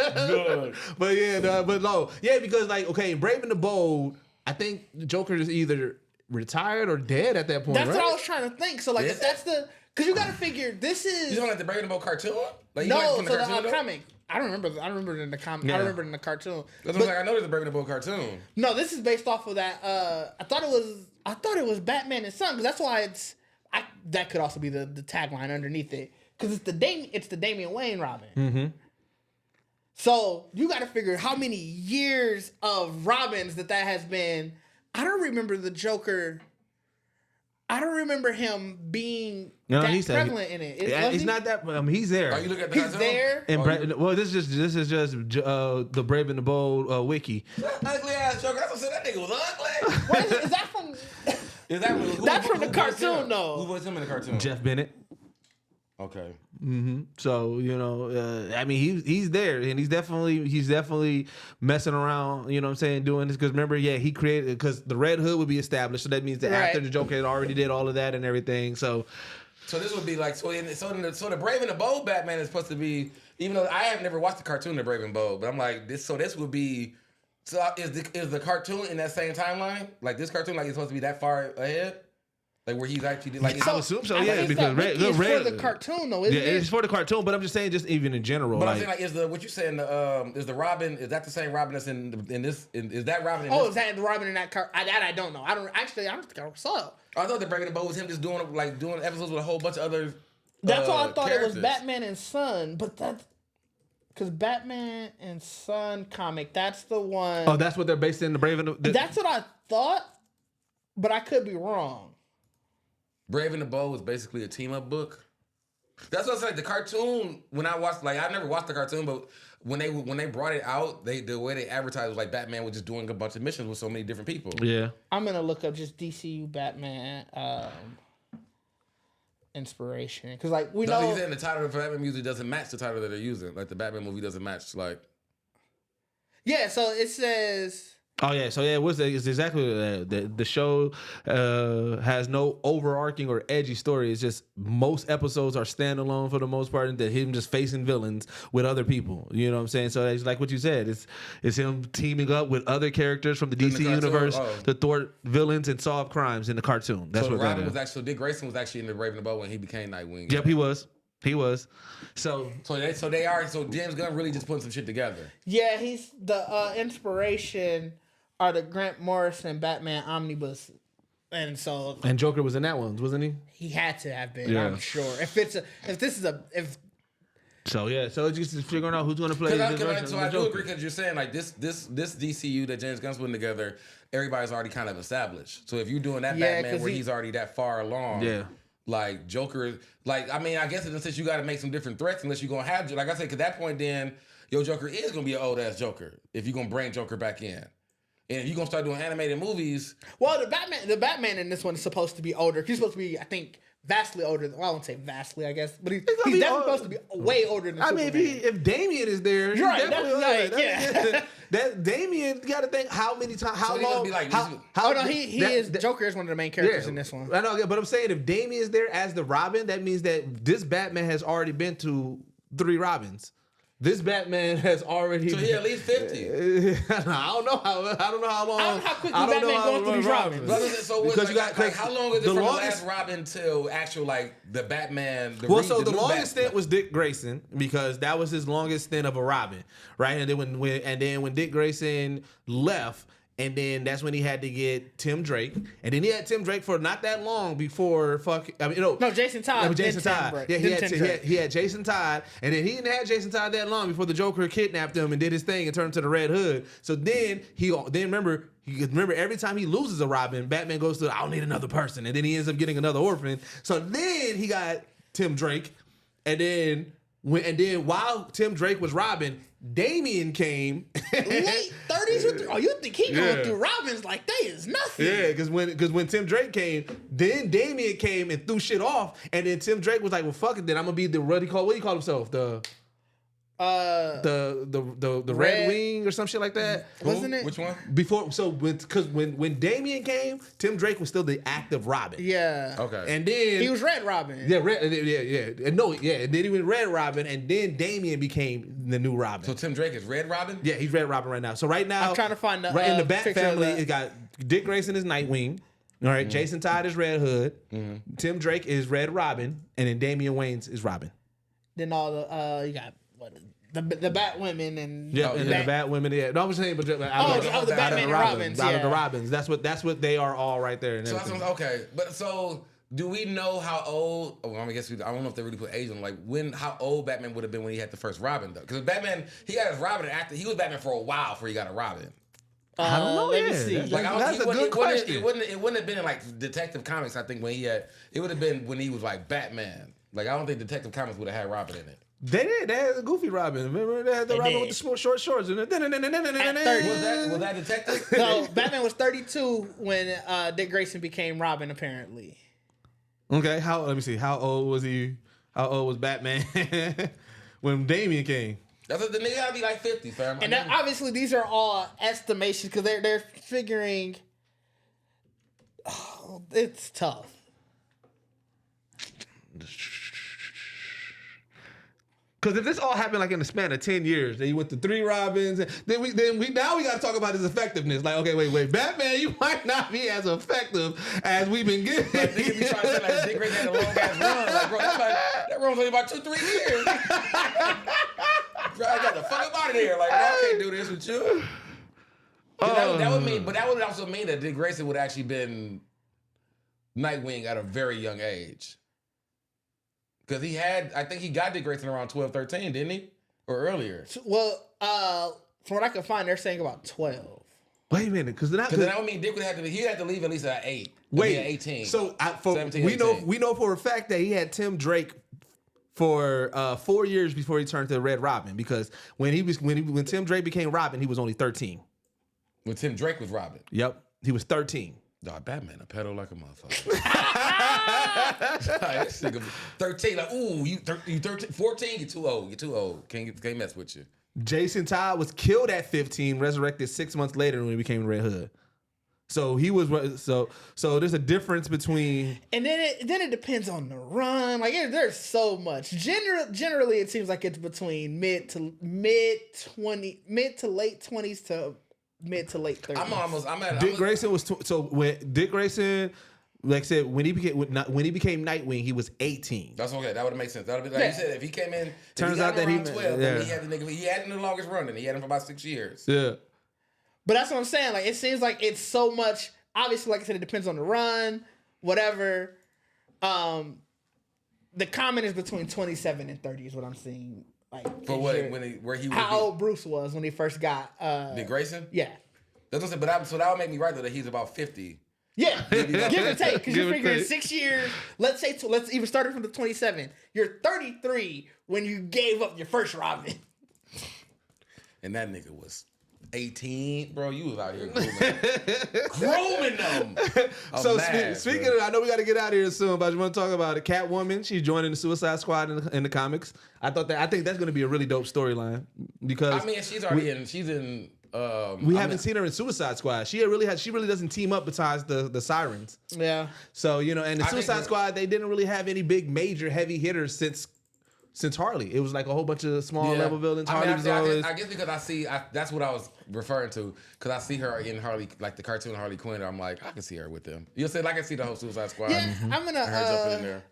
Because like okay, Brave and the Bold. I think the Joker is either retired or dead at that point. That's what I was trying to think. So like if that's because you got to figure this is. You don't like the Brave and the Bold cartoon? Like, no, so the comic. I don't remember it in the comic. Yeah. I remember it in the cartoon. That's what I know there's a Brave and the Bold cartoon. No, this is based off of that. I thought it was Batman and Son because that's why that could also be the tagline underneath it because it's the Damian Wayne Robin. Mm-hmm. So you got to figure how many years of Robins that has been. I don't remember the Joker. I don't remember him being prevalent in it. He's not that. He's there. Are you looking at the He's there. And this is just the Brave and the Bold wiki. Ugly ass Joker. That's what I said. That nigga was ugly. Is that from? That's from the cartoon, though. Who voiced him in the cartoon? Jeff Bennett. Okay. Mm-hmm. So I mean, he's there, and he's definitely messing around. You know what I'm saying, doing this because remember, he created because the Red Hood would be established, so that means that after the Joker had already did all of that and everything. So this would be like so the Brave and the Bold Batman is supposed to be, even though I have never watched the cartoon The Brave and Bold, but I'm like this. So this would be. So is the cartoon in that same timeline? Like this cartoon, like it's supposed to be that far ahead? Like where he's actually like I assume so, because Red is for the cartoon though, isn't it? It's for the cartoon, but I'm just saying, just even in general. But I'm saying, like, what you saying? Is the Robin? Is that the same Robin that's in this? Is that Robin? Is that the Robin in that car? I don't know. I don't think I saw it. I thought the Brave and the Bold was him just doing episodes with a whole bunch of other. That's why I thought characters. It was Batman and Son, but that's. Because Batman and Son comic, that's the one. Oh, that's what they're based in, the Brave and the... That's what I thought, but I could be wrong. Brave and the Bold was basically a team-up book. That's what I said. The cartoon, when I watched, like, I never watched the cartoon, but when they brought it out, the way they advertised was like Batman was just doing a bunch of missions with so many different people. Yeah. I'm going to look up just DCU Batman inspiration. Because, like, we know... You saying the title of the Batman music doesn't match the title that they're using. Like, the Batman movie doesn't match, like... Yeah, so it says... Oh yeah, so yeah, it's exactly that. The show has no overarching or edgy story. It's just most episodes are standalone for the most part, and that him just facing villains with other people. You know what I'm saying? So it's like what you said. It's him teaming up with other characters from the DC universe to thwart villains and solve crimes in the cartoon. That's what Robin was actually. Dick Grayson was actually in the Brave and the Bold when he became Nightwing. Yep, he was. He was. So James Gunn really just putting some shit together. Yeah, he's the inspiration are the Grant Morrison Batman omnibus, and Joker was in that one, wasn't he? He had to have been. Yeah. I'm sure. So it's just figuring out who's going to play. So I do agree because you're saying like this DCU that James Gunn's putting together, everybody's already kind of established. So if you're doing that Batman where he's already that far along, like Joker, like I mean, I guess in a sense you got to make some different threats unless you're gonna have, like I said, because at that point then your Joker is gonna be an old ass Joker if you're gonna bring Joker back in. And if you're going to start doing animated movies... Well, the Batman in this one is supposed to be older. He's supposed to be, I think, vastly older. Well, I won't say vastly, I guess. But he's definitely supposed to be way older than Superman. I mean, if Damian is there... He's right. Definitely that Damian, you got to think how many times... How long... Joker is one of the main characters in this one. I know, but I'm saying if Damian is there as the Robin, that means that this Batman has already been to 3 Robins. This Batman has already... So he at least 50. I don't know how long... I don't know how quickly Batman going through these Robins. So because you got how long is it from the last Robin till actual like the Batman? The longest stint was Dick Grayson because that was his longest stint of a Robin, right? And then when Dick Grayson left. And then that's when he had to get Tim Drake. And then he had Tim Drake for not that long before Jason Todd. Jason Todd. Yeah, he had Jason Todd. And then he didn't have Jason Todd that long before the Joker kidnapped him and did his thing and turned to the Red Hood. So then remember every time he loses a Robin, Batman goes to, I don't need another person. And then he ends up getting another orphan. So then he got Tim Drake. And then while Tim Drake was Robin, Damian came. Late 30s? Oh, you think he going through Robins like they is nothing. Yeah, because when Tim Drake came, then Damian came and threw shit off. And then Tim Drake was like, well, fuck it, then I'm going to be what do you call himself? The Red Wing or some shit like that. Wasn't it? Which one? When Damian came, Tim Drake was still the active Robin. Yeah. Okay. And then he was Red Robin. Yeah, And then he went Red Robin, and then Damian became the new Robin. So Tim Drake is Red Robin? Yeah, he's Red Robin right now. So right now, I'm trying to find right in the Bat family, it got Dick Grayson is Nightwing. All right, Jason Todd is Red Hood. Tim Drake is Red Robin, and then Damian Wayans is Robin. Then all the you got the Bat women and the Bat women. Yeah, no, I'm saying, but the Batman and Robins. Out of the Robins, that's what they are all right there. And okay, but so do we know how old? Oh, I guess I don't know if they really put age on how old Batman would have been when he had the first Robin though, because Batman he got his Robin after he was Batman for a while before he got a Robin. I don't know. Let me see. That's a good question. It wouldn't have been in like Detective Comics. I think when it would have been when he was like Batman. Like I don't think Detective Comics would have had Robin in it. They did. They had a goofy Robin. Remember, they had the Robin with the short shorts. And was that Detective? No, Batman was 32 when Dick Grayson became Robin. Apparently. Okay. Let me see. How old was he? How old was Batman when Damian came? The nigga gotta be like 50, fam. And obviously these are all estimations because they're figuring. Oh, it's tough. Because if this all happened like in the span of 10 years, then you went to 3 Robins, and then we now we got to talk about his effectiveness. Like, okay, wait, Batman, you might not be as effective as we've been getting. Like, niggas be trying to say like Dick Grayson had a long ass run. Like, bro, that run's only about 2-3 years. Bro, I got the fuck up out of here. Like, bro, I can't do this with you. That would also mean that Dick Grayson would actually been Nightwing at a very young age. Because I think he got Dick Grayson around 12, 13, didn't he? or earlier. Well, from what I can find, they're saying about 12. Wait a minute, because that would mean Dick would have to. He'd have to leave at least at 8. Wait, 18. So 17, we 18. know for a fact that he had Tim Drake for 4 years before he turned to Red Robin, because when Tim Drake became Robin, he was only 13. When Tim Drake was Robin. Yep, he was 13. Dog, Batman a pedo like a motherfucker. This nigga 13, like, ooh, you 13, 14, you're too old. Can't mess with you. Jason Todd was killed at 15, resurrected 6 months later when he became Red Hood. So he was so there's a difference between, and then it depends on the run. Like there's so much. Generally, it seems like it's between mid to late 20s to mid to late 30s. Dick Grayson was when Dick Grayson, like I said, when he became Nightwing, he was 18. That's okay. That would make sense. That would be like you said. If he came in, turns out that 12, then he had the nigga. He had him the longest running. He had him for about 6 years. Yeah. But that's what I'm saying. Like, it seems like it's so much. Obviously, like I said, it depends on the run, whatever. The comment is between 27 and 30 is what I'm seeing. Like for what? Where he how old Bruce was when he first got Dick Grayson? Yeah. That's what I'm saying. So that would make me right though that he's about 50. Yeah, give or take, because you're figuring 6 years. Let's even start it from the 27. You're 33 when you gave up your first Robin, and that nigga was 18, bro. You was out here grooming them. So speaking of, I know we got to get out of here soon, but I just want to talk about it. Catwoman, she's joining the Suicide Squad in the comics. I think that's going to be a really dope storyline because I mean she's already she's in. We haven't seen her in Suicide Squad. She really doesn't team up besides the Sirens. Yeah. So and the Suicide Squad, they didn't really have any big major heavy hitters since Harley. It was like a whole bunch of small level villains. I guess because that's what I was referring to, because I see her in Harley, like the cartoon Harley Quinn. I'm like, I can see her with them. You'll say, I can see the whole Suicide Squad. Yeah, I'm gonna. Her jumping in there.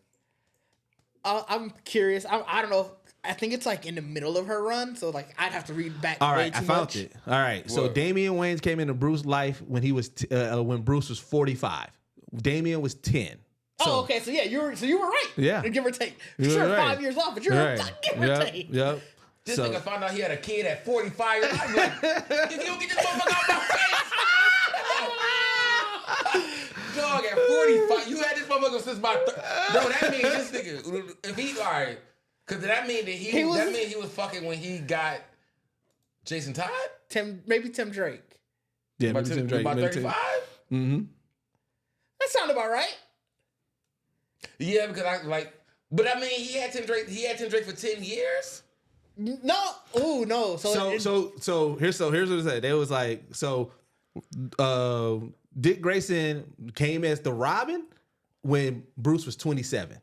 I'm curious. I don't know. I think it's like in the middle of her run, so like I'd have to read back. All right, I found it. All right, so Damian Wayans came into Bruce's life when he was when Bruce was 45. Damian was 10. Oh, okay. So yeah, you were right. Yeah, give or take. You're sure, right. 5 years off, but you're right. Give or take. Yep. This nigga found out he had a kid at 45 years old. I'm like, if you don't get this motherfucker out my face. Dog, at 45, you had this motherfucker since my bro, that means this nigga, if he, all right, because that mean that he was fucking when he got Jason Todd? Maybe Tim Drake. Yeah, maybe Tim Drake. About 35? Mm-hmm. That sounded about right. Yeah, because but I mean, he had Tim Drake for 10 years? No. Ooh, no. So here's what it said. They was like, Dick Grayson came as the Robin when Bruce was 27.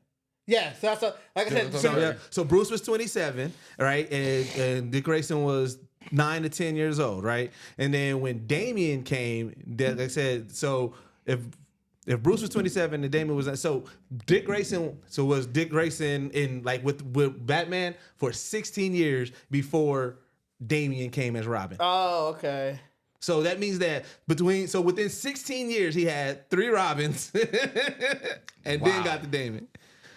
Yeah, so that's like I said. So Bruce was 27, right? And Dick Grayson was 9 to 10 years old, right? And then when Damian came, they said, so if Bruce was 27 and Damian was Dick Grayson in like with Batman for 16 years before Damian came as Robin. Oh, okay. So that means that within 16 years he had 3 Robins and then got the Damian.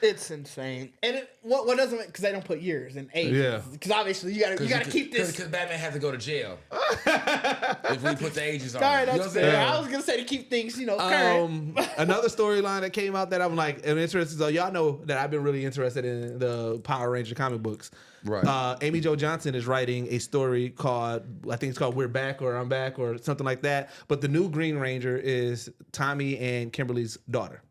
It's insane, and what doesn't because they don't put years and age. Yeah, because obviously you gotta keep this because Batman has to go to jail if we put the ages on. Sorry, that's fair. I was gonna say to keep things current. Another storyline that came out that I'm like interested. So y'all know that I've been really interested in the Power Ranger comic books. Right. Amy Jo Johnson is writing a story called We're Back or I'm Back or something like that. But the new Green Ranger is Tommy and Kimberly's daughter.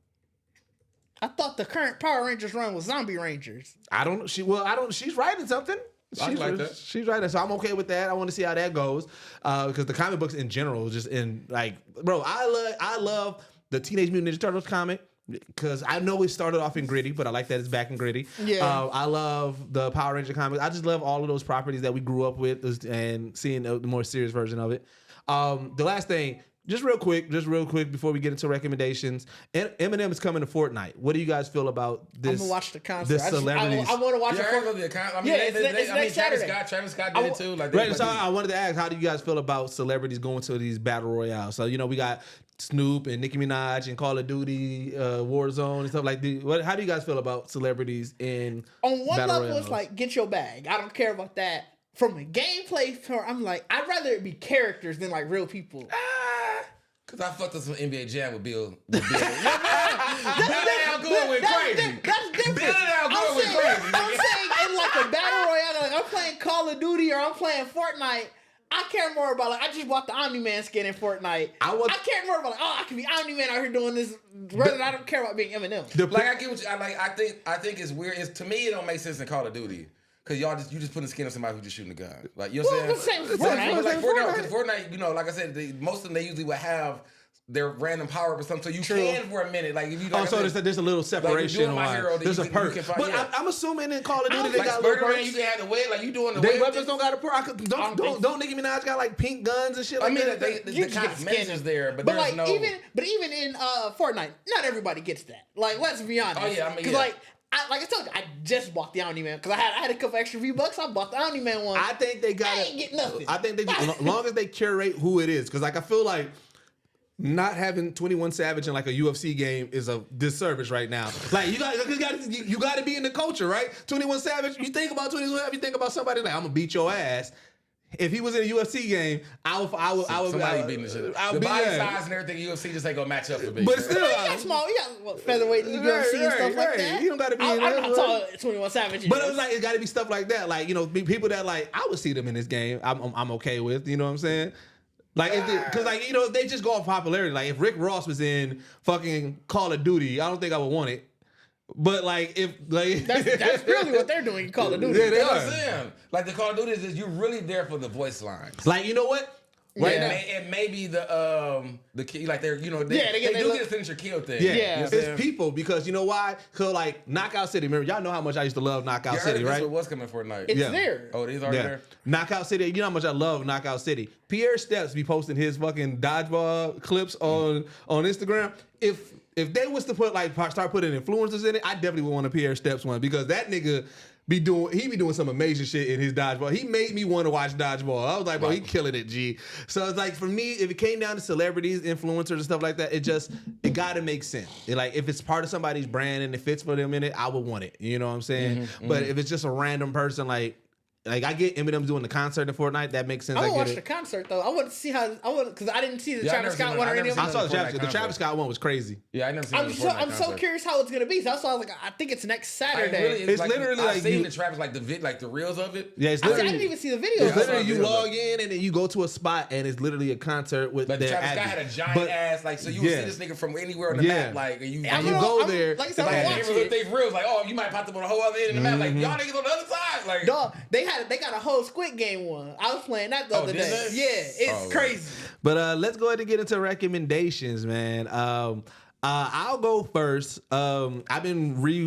I thought the current Power Rangers run was Zombie Rangers. She's writing something. She's writing, so I'm okay with that. I want to see how that goes because the comic books in general, just in like, bro, I love the Teenage Mutant Ninja Turtles comic because I know it started off in gritty, but I like that it's back in gritty. Yeah, I love the Power Ranger comics. I just love all of those properties that we grew up with and seeing the more serious version of it. The last thing, just real quick before we get into recommendations. Eminem is coming to Fortnite. What do you guys feel about this? I'm gonna watch the concert. This celebrities. I want to watch it. Travis Scott did it too. Right. So I wanted to ask, how do you guys feel about celebrities going to these battle royales? So we got Snoop and Nicki Minaj and Call of Duty, Warzone and stuff like that. How do you guys feel about celebrities in on one battle level? royales? It's like get your bag. I don't care about that. From a gameplay, I'm like, I'd rather it be characters than like real people. Cause I fucked up some NBA Jam with Bill. Billy Al Gore went crazy. That's different. Billy Al Gore went crazy. I'm saying in like a battle royale, like I'm playing Call of Duty or I'm playing Fortnite. I care more about like I just bought the Omni-Man skin in Fortnite. I care more about like I can be Omni-Man out here doing this. Rather than I don't care about being Eminem. Like I get what you like. I think it's weird. To me, it don't make sense in Call of Duty. Cause you just put the skin on somebody who just shooting a gun. Like you know what I'm saying? Fortnite, like I said, most of them they usually would have their random power up or something. So you can for a minute. Like if you there's a little separation. There's a perk. But I'm assuming in Call of Duty they got little perks. You can have the way like you doing the way. Weapons don't got a perk. Don't Nicki Minaj got like pink guns and shit like that? The cosmetics is there, but there's no. Even in Fortnite, not everybody gets that. Like let's be honest. Oh yeah, like I told you, I just bought the Omni-Man because I had a couple extra V-Bucks. I bought the Omni-Man one. I think they got. I ain't get nothing. I think as long as they curate who it is, because like I feel like not having 21 Savage in like a UFC game is a disservice right now. Like you got to be in the culture, right? 21 Savage. You think about 21 Savage, you think about somebody like I'm gonna beat your ass. If he was in a UFC game, I would somebody beating the shit. The body size and everything UFC just ain't gonna match up for me. But still, he got small. He got featherweight in the UFC and stuff like that. You don't gotta be. I'm tall 21 Savage. But it was like it got to be stuff like that. Like people that like I would see them in this game. I'm okay with. You know what I'm saying? Like, because if they just go off popularity. Like if Rick Ross was in fucking Call of Duty, I don't think I would want it. But like if like that's really what they're doing in Call of Duty. Yeah, they are. Like the Call of Duty is you're really there for the voice lines. Like you know what? Right now, it may be the key, like they're they do get a finisher kill thing. Yeah. It's people because you know why? Cause like Knockout City. Remember y'all know how much I used to love Knockout City, right? What's coming for tonight? It's there. Oh, it is already there. Knockout City. You know how much I love Knockout City. Pierre Steps be posting his fucking dodgeball clips on Instagram. If they was to start putting influencers in it, I definitely would want a Pierre Steps one because that nigga be doing some amazing shit in his dodgeball. He made me want to watch dodgeball. I was like, bro, he killing it, G. So it's like for me, if it came down to celebrities, influencers, and stuff like that, it gotta make sense. If it's part of somebody's brand and it fits for them in it, I would want it. You know what I'm saying? But if it's just a random person like I get Eminem doing the concert in Fortnite. That makes sense. I want to watch the concert though. I want to see because I didn't see the Travis Scott one or any of them. I saw the Travis Scott one was crazy. Yeah, I never seen. I'm so curious how it's gonna be. So I was like, I think it's next Saturday. It's literally I've seen the Travis like the reels of it. Yeah, it's I didn't even see the video. It's literally you log in and then you go to a spot and it's literally a concert with. But Travis Scott had a giant ass so you would see this nigga from anywhere on the map and you go there. Like I said, I watch it. They reels you might pop up on a whole other end of the map like y'all niggas on the other side like. Dog, they got a whole Squid Game one. I was playing that the other day. Yeah, it's crazy. But let's go ahead and get into recommendations, man. I'll go first. I've been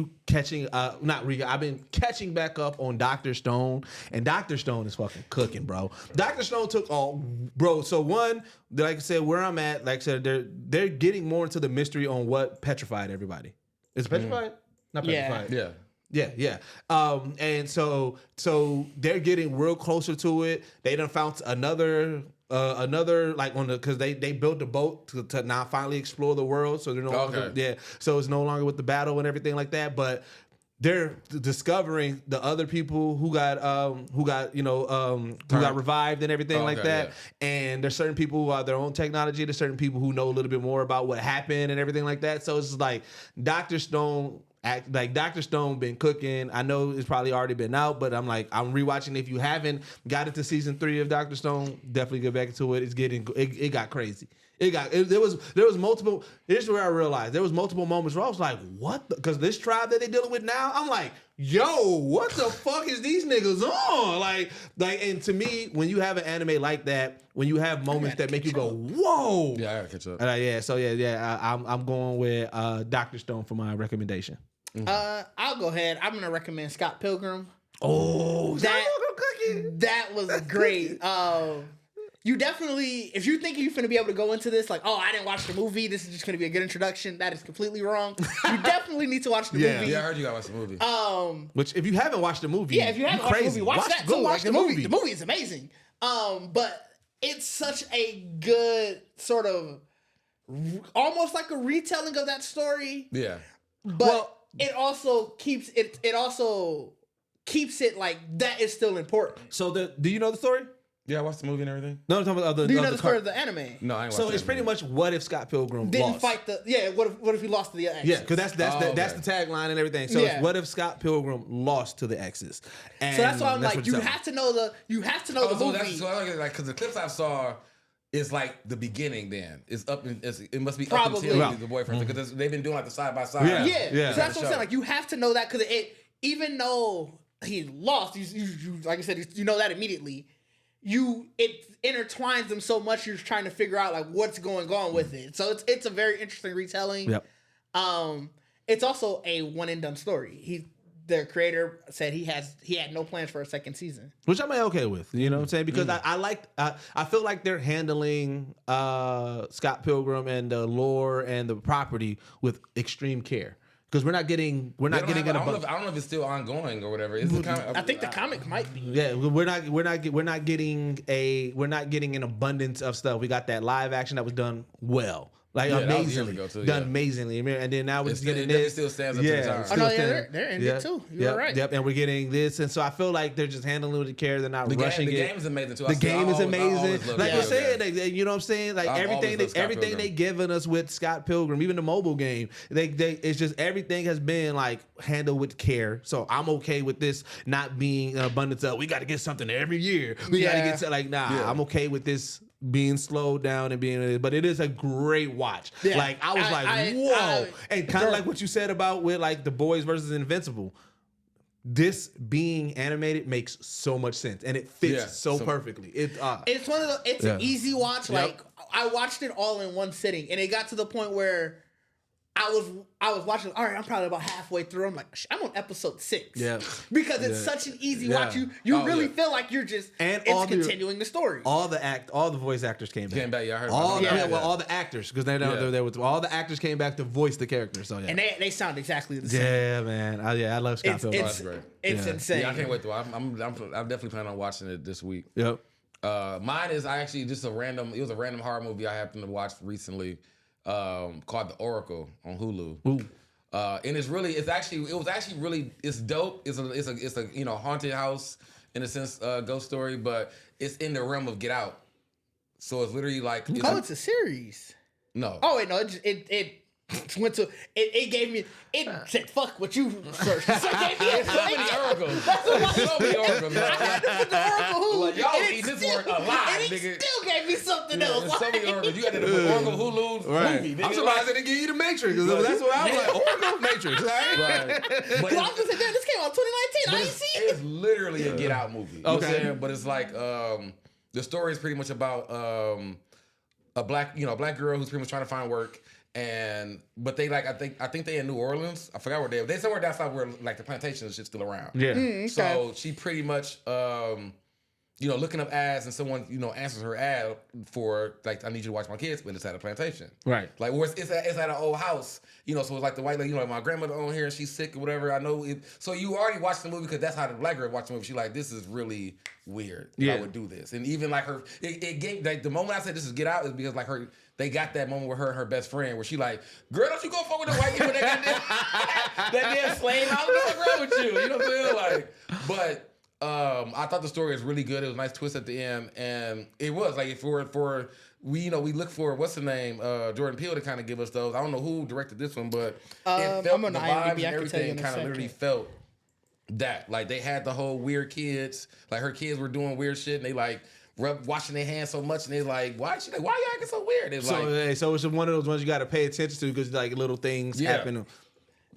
I've been catching back up on Dr. Stone, and Dr. Stone is fucking cooking, bro. Dr. Stone took all, bro. So one, like I said, where I'm at, like I said, they're getting more into the mystery on what petrified everybody. Is it petrified? Not petrified. Yeah. Yeah. And so they're getting real closer to it. They done found another like because they built a boat to now finally explore the world. So they're no longer so it's no longer with the battle and everything like that. But they're discovering the other people who got revived and everything like that. Yeah. And there's certain people who have their own technology. There's certain people who know a little bit more about what happened and everything like that. So it's just like Dr. Stone been cooking. I know it's probably already been out, but I'm rewatching. If you haven't got into season 3 of Dr. Stone, definitely get back into it. It got crazy. There was multiple. Here's where I realized there was multiple moments where I was like, what? Because this tribe that they're dealing with now, I'm like, yo, what the fuck is these niggas on? Like, and to me, when you have an anime like that, when you have moments that make you go, whoa. Yeah, I gotta catch up. I'm going with Dr. Stone for my recommendation. I'll go ahead. I'm gonna recommend Scott Pilgrim. Oh, that was great. you definitely, if you think you're going to be able to go into this like, oh, I didn't watch the movie, this is just going to be a good introduction, that is completely wrong. You definitely need to watch the movie. Yeah, I heard you gotta watch the movie. Which, if you haven't watched the movie, if you haven't watched the movie, watch that too. Watch the movie. The movie is amazing. But it's such a good sort of, almost like a retelling of that story. Yeah. But it also keeps it. It also keeps it like that is still important. So do you know the story? Yeah, I watched the movie and everything. No, I'm talking about Do you know the story of the anime? No, I ain't watched So it's pretty much what if Scott Pilgrim Didn't lost? fight the what if he lost to the Axis? Yeah, because that's the tagline and everything. So it's what if Scott Pilgrim lost to the Axis? And so that's why I'm like, you have to know the movie. Because the clips I saw is like the beginning. Then it's up. It must be Probably. up until the boyfriend because they've been doing like the side by side. Yeah. So that's what I'm saying. Like you have to know that because even though he lost, you like I said, you know that immediately. It intertwines them so much. You're trying to figure out like what's going on with it. So it's a very interesting retelling. Yep. It's also a one and done story. The creator said he had no plans for a second season, which I'm okay with. You know what I'm saying? Because I feel like they're handling Scott Pilgrim and the lore and the property with extreme care. Because we're not getting in a I don't know if it's still ongoing or whatever. I think the comic might be. Yeah, we're not getting an abundance of stuff. We got that live action that was done well. Like amazingly, done amazingly, and then now we're just getting this. It still stands up to the time. Oh no, they're in it too. You're right. Yep, and we're getting this, and so I feel like they're just handling it with care. They're not rushing it. The game is amazing too. The game is amazing. Like you're saying, you know what I'm saying? Like everything they given us with Scott Pilgrim, even the mobile game, it's just everything has been like handled with care. So I'm okay with this not being an abundance of we got to get something every year. We got to get I'm okay with this being slowed down and but it is a great watch. Yeah. Like I was whoa, and kind of like what you said about with like The Boys versus Invincible. This being animated makes so much sense, and it fits so perfectly. It's one of the. It's an easy watch. Like I watched it all in one sitting, and it got to the point where I was watching. All right, I'm probably about halfway through. I'm like, I'm on episode 6. Yeah, because it's such an easy watch. You really feel like you're just continuing the story. All the voice actors came back. Yeah, I heard. All the actors because all the actors came back to voice the characters. So and they sound exactly the same. Yeah, man. I love Scott Pilgrim. It's insane. Yeah, I can't wait though. I'm definitely planning on watching it this week. Yep. Mine is actually just It was a random horror movie I happened to watch recently. Called The Oracle on Hulu. And it's dope. It's a haunted house in a sense, ghost story, but it's in the realm of Get Out. So it's literally like it's a series. No. Oh wait, no, it went to it gave me said fuck what you searched. So it gave me so many oracles. So many oracles. I had to put the Oracle Hulu. Like, y'all eat this word alive, and nigga. It still gave me something else. There's so many oracles. You had to put Oracle Hulu movie. Nigga. I'm surprised they didn't give you the Matrix because that's what I was like. Oracle Matrix, right? But I was gonna say, damn, this came out 2019. I ain't seen it. It's literally a Get Out movie. You know what I'm saying? But it's like the story is pretty much about a black girl who's pretty much trying to find work. But they I think they in New Orleans. I forgot where they are. They somewhere down south where like the plantation is still around. Yeah. Okay. So she pretty much looking up ads and someone answers her ad for like I need you to watch my kids, but it's at a plantation. Right. Like where it's at an old house. So it's like the white lady, my grandmother on here and she's sick or whatever. I know it. So you already watched the movie because that's how the black girl watched the movie. She like, this is really weird. I would do this. And even like it gave like the moment I said this is Get Out is because like they got that moment with her and her best friend where she like, girl, don't you go fuck with the white people that damn slave house? What's wrong with you? You know what I'm saying? Like, but I thought the story was really good. It was a nice twist at the end, and it was like we look for what's the name Jordan Peele to kind of give us those. I don't know who directed this one, but it felt the vibes and everything kind of literally felt that like they had the whole weird kids, like her kids were doing weird shit, and they like washing their hands so much, and they like, why you acting so weird? It's so it's one of those ones you got to pay attention to because like little things happen.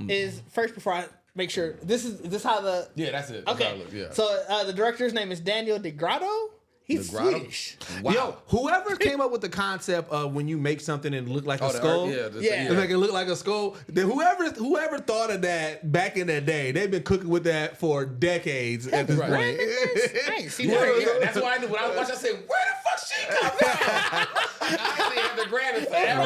Is first before I make sure this is how the that's it. Okay, that's how it looks, yeah. So the director's name is Daniel DeGrotto. He's Swedish. Wow. Yo, whoever came up with the concept of when you make something and it look like a skull, make it look like a skull. Then whoever thought of that back in that day, they've been cooking with that for decades at this point. I ain't seen that. That's why when I watched, I said, where the fuck she come out. I actually had the grandest ever.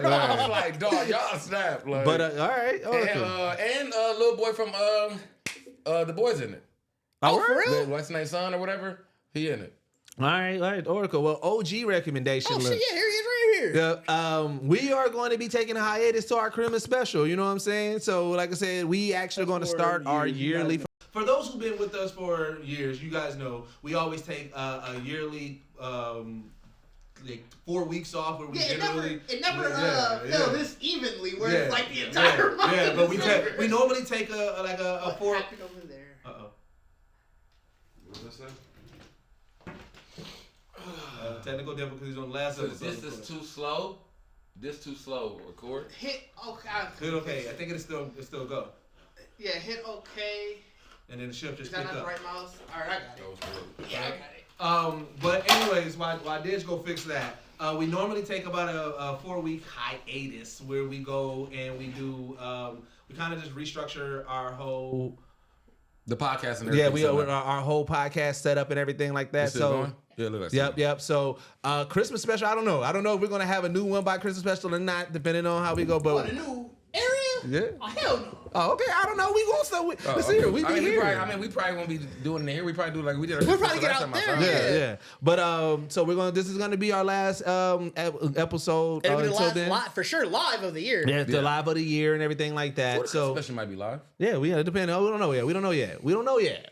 I was like, dog, y'all snap. Like, But all right. And little boy from The Boys in it. Oh, for real? What's his name, son or whatever? He in it. All right, Oracle. Well, OG recommendation. Oh, shit, yeah, here he is right here. Yeah, we are going to be taking a hiatus to our Christmas special. You know what I'm saying? So, like I said, we actually going to start our yearly. For those who've been with us for years, you guys know we always take a yearly, like 4 weeks off. Where we generally it never fell this evenly where it's like the entire month. Yeah, but we normally take a 4. What happened over there? What's that say? Technical difficulties on the last episode. This is too slow. This too slow. Record. Hit okay. Hit okay. I think it still go. Yeah, hit okay. And then the shift just picked up. picked Is that not the right mouse? All right, I got it. Yeah, I got it. But anyways, while Didge go fix that, we normally take about a 4-week hiatus where we go and we do we kind of just restructure our whole the podcast and everything. Yeah, our whole podcast setup and everything like that. So going? Yeah, look like Yep. So Christmas special, I don't know if we're gonna have a new one by Christmas special or not, depending on how we go. But what, a new area? Yeah. Oh, hell no. Oh, okay. I don't know. We gonna start with. Let's see here. We be here. We probably won't be doing it here. We probably do like we did. We'll probably get out there. Yeah. But so we're gonna. This is gonna be our last episode. It'll be the last live, for sure, live of the year. Yeah, the live of the year and everything like that. So special might be live. Yeah, it depends. We don't know yet. We don't know yet.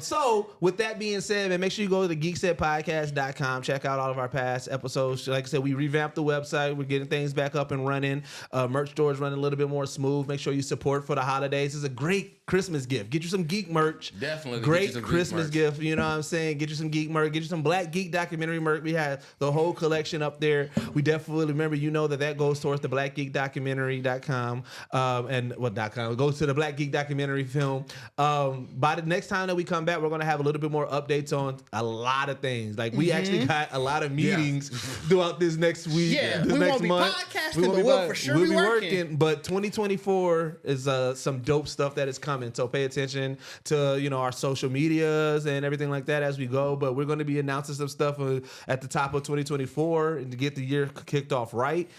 So with that being said, man, make sure you go to the GeeksetPodcast.com. Check out all of our past episodes. Like I said, we revamped the website. We're getting things back up and running. Merch store is running a little bit more smooth. Make sure you support for the holidays. It's a great Christmas gift. Get you some geek merch. Definitely. Great Christmas gift. You know what I'm saying? Get you some geek merch. Get you some Black Geek documentary merch. We have the whole collection up there. We definitely remember, that goes towards the blackgeekdocumentary.com and .com. It goes to the Black Geek documentary film. By the next time that we come back, we're going to have a little bit more updates on a lot of things. Like we actually got a lot of meetings throughout this next week. Yeah, this we next won't be month. podcasting, but we'll for sure be working. But 2024 is some dope stuff that is coming. So pay attention to our social medias and everything like that as we go. But we're going to be announcing some stuff at the top of 2024 and to get the year kicked off right.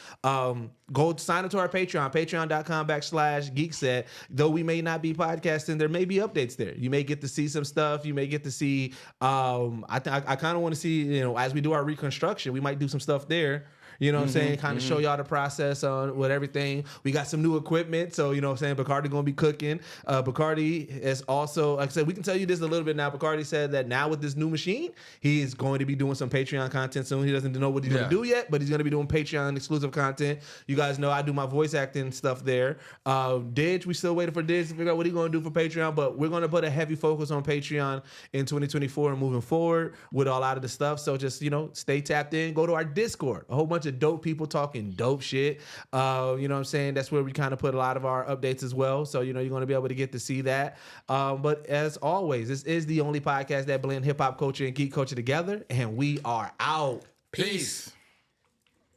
Go sign up to our Patreon, patreon.com/Geekset. Though we may not be podcasting, there may be updates there. You may get to see some stuff. You may get to see. I kind of want to see, as we do our reconstruction, we might do some stuff there. You know what I'm saying? Kind of show y'all the process on with everything. We got some new equipment. So, you know what I'm saying? Bacardi going to be cooking. Bacardi is also, like I said, we can tell you this a little bit now. Bacardi said that now with this new machine, he is going to be doing some Patreon content soon. He doesn't know what he's going to do yet, but he's going to be doing Patreon exclusive content. You guys know I do my voice acting stuff there. Didge, we still waiting for Didge to figure out what he's going to do for Patreon, but we're going to put a heavy focus on Patreon in 2024 and moving forward with a lot of the stuff. So just, stay tapped in. Go to our Discord. A whole bunch of dope people talking dope shit. You know what I'm saying? That's where we kind of put a lot of our updates as well. So, you're going to be able to get to see that. But as always, this is the only podcast that blend hip hop culture and geek culture together. And we are out. Peace.